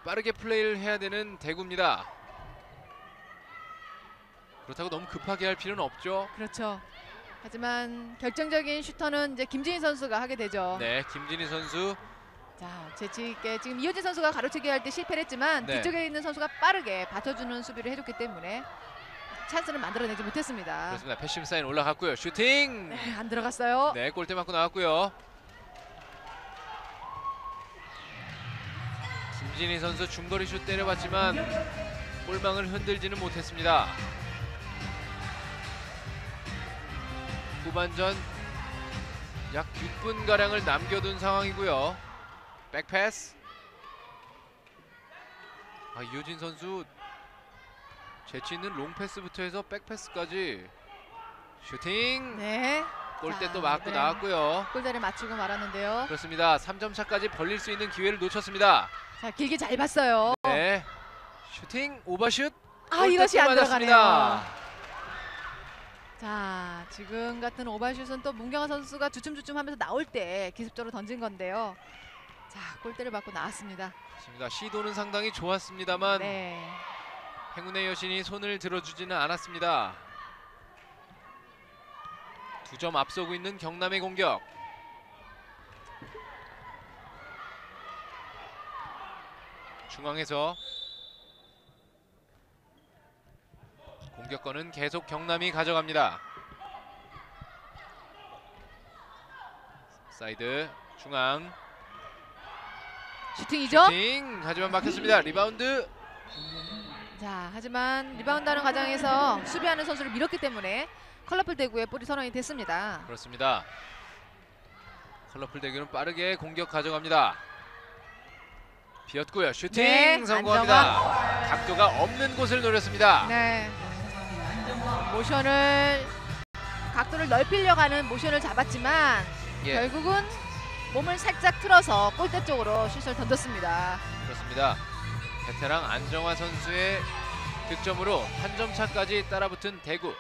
빠르게 플레이를 해야 되는 대구입니다. 그렇다고 너무 급하게 할 필요는 없죠. 그렇죠. 하지만 결정적인 슈터는 이제 김진희 선수가 하게 되죠. 네, 김진희 선수. 자, 재치 있게 지금 이효진 선수가 가로채기 할 때 실패를 했지만 네. 뒤쪽에 있는 선수가 빠르게 받쳐주는 수비를 해줬기 때문에 찬스를 만들어내지 못했습니다. 그렇습니다. 패심 사인 올라갔고요. 슈팅. 네, 안 들어갔어요. 네, 골대 맞고 나왔고요. 김진희 선수 중거리 슛 때려봤지만 골망을 흔들지는 못했습니다. 후반전 약 6분 가량을 남겨둔 상황이고요. 백패스. 이효진 선수 재치 있는 롱패스부터 해서 백패스까지. 슈팅. 네. 골대 자, 또 맞고 네. 나왔고요. 골대를 맞추고 말았는데요. 그렇습니다. 3점 차까지 벌릴 수 있는 기회를 놓쳤습니다. 자, 길게 잘 봤어요. 네. 슈팅 오버슛. 이것이 골대 안 맞았습니다. 들어가네요. 자, 지금 같은 오버슛은 또 문경아 선수가 주춤주춤하면서 나올 때 기습적으로 던진 건데요. 자, 골대를 맞고 나왔습니다. 그렇습니다. 시도는 상당히 좋았습니다만 네. 행운의 여신이 손을 들어주지는 않았습니다. 2점 앞서고 있는 경남의 공격. 중앙에서 공격권은 계속 경남이 가져갑니다. 사이드 중앙 슈팅이죠? 슈팅 하지만 막혔습니다. 리바운드. 자, 하지만 리바운드하는 과정에서 수비하는 선수를 밀었기 때문에 컬러풀 대구의 볼이 선언이 됐습니다. 그렇습니다. 컬러풀 대교는 빠르게 공격 가져갑니다. 비었고요. 슈팅 네, 성공합니다. 각도가 없는 곳을 노렸습니다. 네. 모션을 각도를 넓히려고 하는 모션을 잡았지만 예, 결국은 몸을 살짝 틀어서 골대 쪽으로 슛을 던졌습니다. 그렇습니다. 베테랑 안정화 선수의 득점으로 한 점 차까지 따라붙은 대구.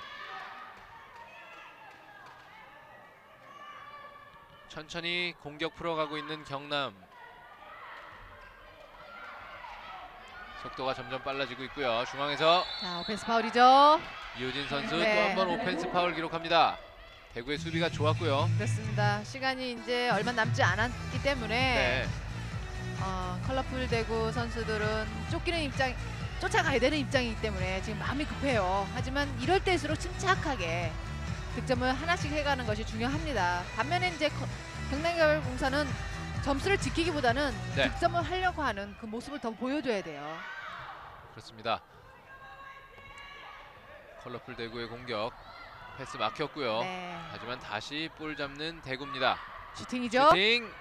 천천히 공격 풀어가고 있는 경남. 속도가 점점 빨라지고 있고요. 중앙에서 자, 오펜스 파울이죠. 이효진 선수 네. 또 한 번 오펜스 파울 기록합니다. 대구의 수비가 좋았고요. 그렇습니다. 시간이 이제 얼마 남지 않았기 때문에 네, 컬러풀 대구 선수들은 쫓아가야 되는 입장이기 때문에 지금 마음이 급해요. 하지만 이럴 때일수록 침착하게 득점을 하나씩 해가는 것이 중요합니다. 반면에 이제 경남개발공사는 점수를 지키기보다는 네. 득점을 하려고 하는 그 모습을 더 보여줘야 돼요. 그렇습니다. 컬러풀 대구의 공격 패스 막혔고요. 네. 하지만 다시 볼 잡는 대구입니다. 슈팅이죠. 슈팅.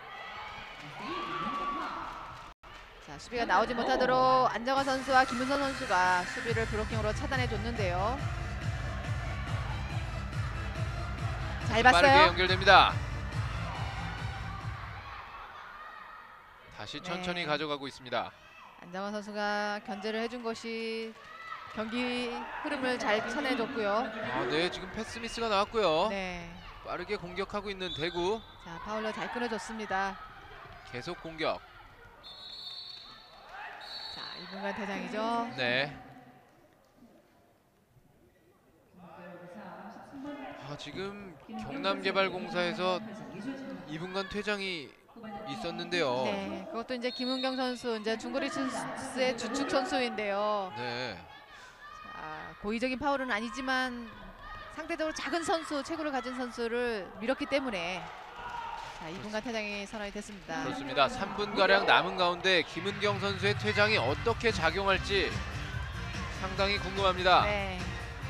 자, 수비가 나오지 못하도록 안정화 선수와 김은선 선수가 수비를 브로킹으로 차단해 줬는데요. 잘 빠르게 봤어요. 연결됩니다. 다시 네. 천천히 가져가고 있습니다. 안정화 선수가 견제를 해준 것이 경기 흐름을 잘 쳐내줬고요. 네, 지금 패스 미스가 나왔고요. 네. 빠르게 공격하고 있는 대구. 자, 파울로 잘 끊어줬습니다. 계속 공격. 자, 2분간 퇴장이죠. 네. 지금 경남개발공사에서 2분간 퇴장이 있었는데요. 네, 그것도 이제 김은경 선수, 이제 중거리 슛의 주축 선수인데요. 네. 자, 고의적인 파울은 아니지만 상대적으로 작은 선수, 체구를 가진 선수를 밀었기 때문에 자, 2분간 퇴장이 선언이 됐습니다. 그렇습니다. 3분가량 남은 가운데 김은경 선수의 퇴장이 어떻게 작용할지 상당히 궁금합니다. 네,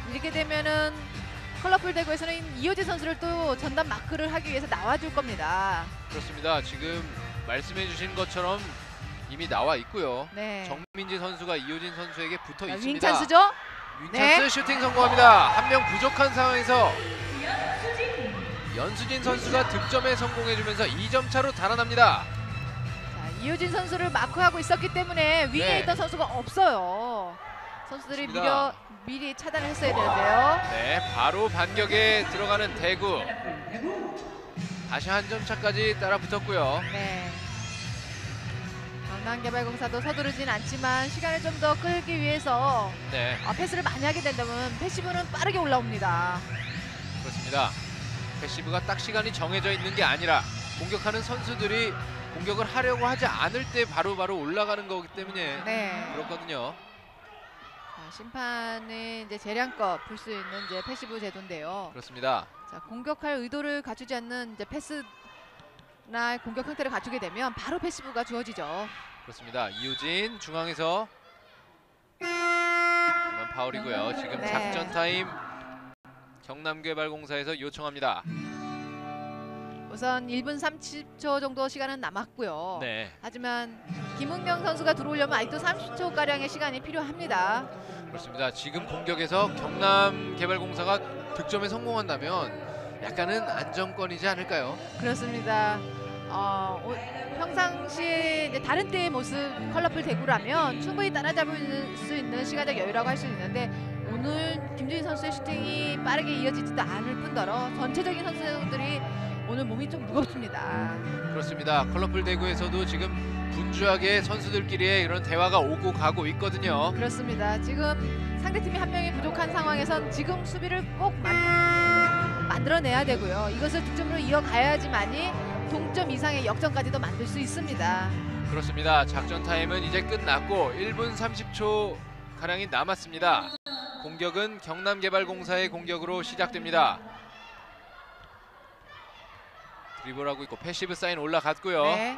이렇게 되면은 컬러풀 대구에서는 이효지 선수를 또 전담 마크를 하기 위해서 나와줄 겁니다. 그렇습니다. 지금 말씀해 주신 것처럼 이미 나와 있고요. 네. 정민지 선수가 이효진 선수에게 붙어 자, 있습니다. 윙찬스죠? 윙찬스 네. 슈팅 성공합니다. 한 명 부족한 상황에서 연수진 선수가 득점에 성공해주면서 2점 차로 달아납니다. 자, 이효진 선수를 마크하고 있었기 때문에 윙에 네. 있던 선수가 없어요. 선수들이 그렇습니다. 미리 차단을 했어야 되는데요. 네, 바로 반격에 들어가는 대구. 다시 한 점 차까지 따라 붙었고요. 네. 경남개발공사도 서두르진 않지만 시간을 좀 더 끌기 위해서 네, 패스를 많이 하게 된다면 패시브는 빠르게 올라옵니다. 그렇습니다. 패시브가 딱 시간이 정해져 있는 게 아니라 공격하는 선수들이 공격을 하려고 하지 않을 때 바로바로 올라가는 거기 때문에 네. 그렇거든요. 자, 심판의 이제 재량껏 풀 수 있는 이제 패시브 제도인데요. 그렇습니다. 자, 공격할 의도를 갖추지 않는 이제 패스나 공격 형태를 갖추게 되면 바로 패시브가 주어지죠. 그렇습니다. 이우진 중앙에서 하지만 파울이고요. 지금 네. 작전 타임 경남개발공사에서 요청합니다. 우선 1분 30초 정도 시간은 남았고요. 네, 하지만 김은경 선수가 들어오려면 아직도 30초 가량의 시간이 필요합니다. 그렇습니다. 지금 공격에서 경남개발공사가 득점에 성공한다면 약간은 안정권이지 않을까요? 그렇습니다. 평상시에 이제 다른 때의 모습 컬러풀 대구라면 충분히 따라잡을 수 있는 시간적 여유라고 할 수 있는데 오늘 김주희 선수의 슈팅이 빠르게 이어지지도 않을 뿐더러 전체적인 선수들이 오늘 몸이 좀 무겁습니다. 그렇습니다. 컬러풀 대구에서도 지금 분주하게 선수들끼리의 이런 대화가 오고 가고 있거든요. 그렇습니다. 지금 상대팀이 한 명이 부족한 상황에선 지금 수비를 꼭 만들어내야 되고요. 이것을 득점으로 이어가야지만이 동점 이상의 역전까지도 만들 수 있습니다. 그렇습니다. 작전 타임은 이제 끝났고 1분 30초 가량이 남았습니다. 공격은 경남개발공사의 공격으로 시작됩니다. 드리블하고 있고 패시브 사인 올라갔고요. 네.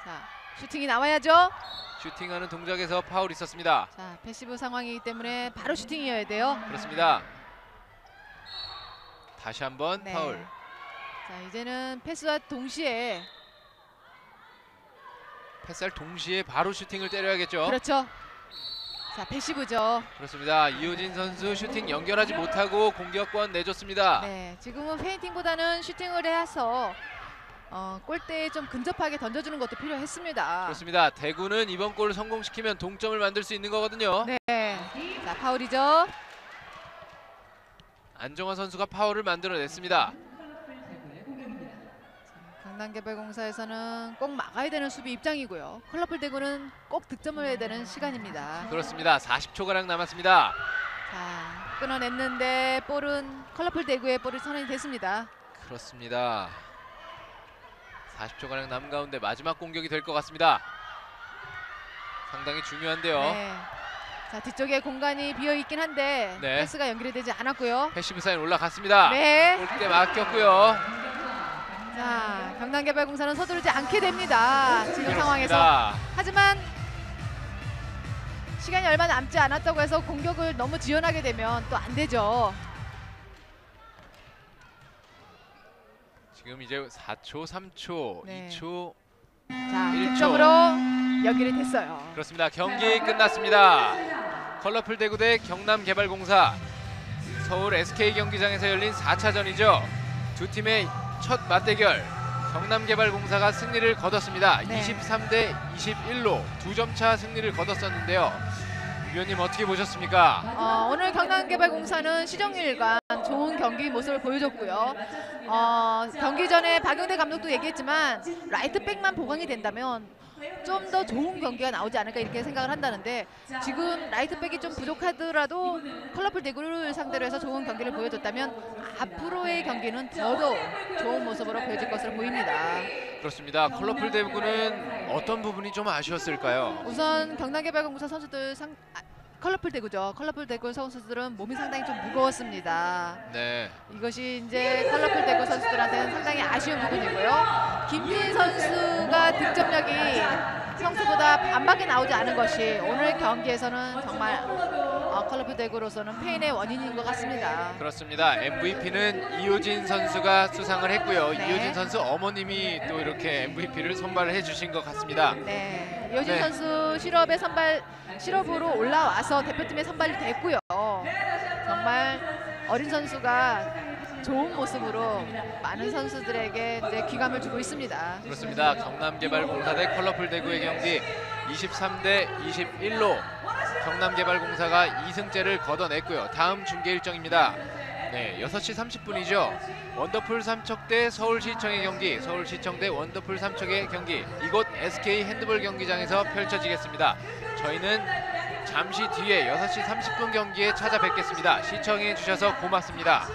자, 슈팅이 나와야죠. 슈팅하는 동작에서 파울이 있었습니다. 자, 패시브 상황이기 때문에 바로 슈팅이어야 돼요. 그렇습니다. 다시 한번 네. 파울. 자, 이제는 패스와 동시에 패스할 동시에 바로 슈팅을 때려야겠죠. 그렇죠. 자, 패시브죠. 그렇습니다. 이호진 선수 슈팅 연결하지 못하고 공격권 내줬습니다. 네, 지금은 페인팅보다는 슈팅을 해서 골대에 좀 근접하게 던져주는 것도 필요했습니다. 그렇습니다. 대구는 이번 골을 성공시키면 동점을 만들 수 있는 거거든요. 네. 자, 파울이죠. 안정환 선수가 파울을 만들어냈습니다. 경남개발공사에서는 꼭 막아야 되는 수비 입장이고요. 컬러풀 대구는 꼭 득점을 해야 되는 시간입니다. 그렇습니다. 40초가량 남았습니다. 자, 끊어냈는데 볼은 컬러풀 대구의 볼이 선언이 됐습니다. 그렇습니다. 40초가량 남은 가운데 마지막 공격이 될 것 같습니다. 상당히 중요한데요. 네. 자, 뒤쪽에 공간이 비어 있긴 한데 네. 패스가 연결이 되지 않았고요. 패시브 사인 올라갔습니다. 네. 골대 맡겼고요. 자, 경남개발공사는 서두르지 않게 됩니다. 지금 그렇습니다. 상황에서. 하지만 시간이 얼마 남지 않았다고 해서 공격을 너무 지연하게 되면 또 안 되죠. 지금 이제 4초, 3초, 네. 2초. 자, 1초. 득점으로 연결이 됐어요. 그렇습니다. 경기 끝났습니다. 컬러풀 대구 대 경남개발공사. 서울 SK 경기장에서 열린 4차전이죠. 두 팀의 첫 맞대결. 경남개발공사가 승리를 거뒀습니다. 네. 23대 21로 2점 차 승리를 거뒀었는데요. 위원님 어떻게 보셨습니까? 오늘 경남개발공사는 시정일관 좋은 경기 모습을 보여줬고요. 경기 전에 박용대 감독도 얘기했지만 라이트백만 보강이 된다면 좀 더 좋은 경기가 나오지 않을까 이렇게 생각을 한다는데 지금 라이트백이 좀 부족하더라도 컬러풀 대구를 상대로 해서 좋은 경기를 보여줬다면 앞으로의 경기는 더더욱 좋은 모습으로 보여질 것으로 보입니다. 그렇습니다. 컬러풀 대구는 어떤 부분이 좀 아쉬웠을까요? 우선 경남개발공사 선수들 컬러풀 대구죠. 컬러풀 대구 선수들은 몸이 상당히 좀 무거웠습니다. 네. 이것이 이제 컬러풀 대구 선수들한테는 상당히 아쉬운 부분이고요. 김민 선수가 득점력이 평소보다 반밖에 나오지 않은 것이 오늘 경기에서는 정말 컬러풀 대구로서는 페인의 원인인 것 같습니다. 그렇습니다. MVP는 이효진 선수가 수상을 했고요. 네. 이효진 선수 어머님이 또 이렇게 MVP를 선발을 해주신 것 같습니다. 네, 이효진 네. 선수 실업으로 올라와서 대표팀에 선발이 됐고요. 정말 어린 선수가 좋은 모습으로 많은 선수들에게 이제 귀감을 주고 있습니다. 그렇습니다. 경남개발공사 대 컬러풀 대구의 경기 23대 21로 경남개발공사가 2승째를 거둬냈고요. 다음 중계 일정입니다. 네, 6시 30분이죠. 원더풀 삼척 대 서울시청의 경기, 서울시청 대 원더풀 삼척의 경기, 이곳 SK 핸드볼 경기장에서 펼쳐지겠습니다. 저희는 잠시 뒤에 6시 30분 경기에 찾아뵙겠습니다. 시청해 주셔서 고맙습니다.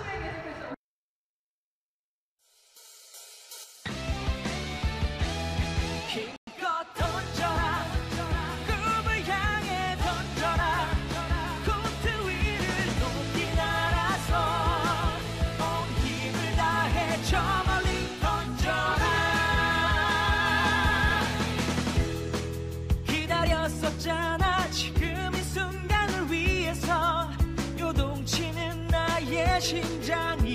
힘껏 던져라 꿈을 향해 던져라 코트 위를 높이 날아서 온 힘을 다해 저 멀리 던져라 기다렸었잖아 지금 이 순간을 위해서 요동치는 나의 심장이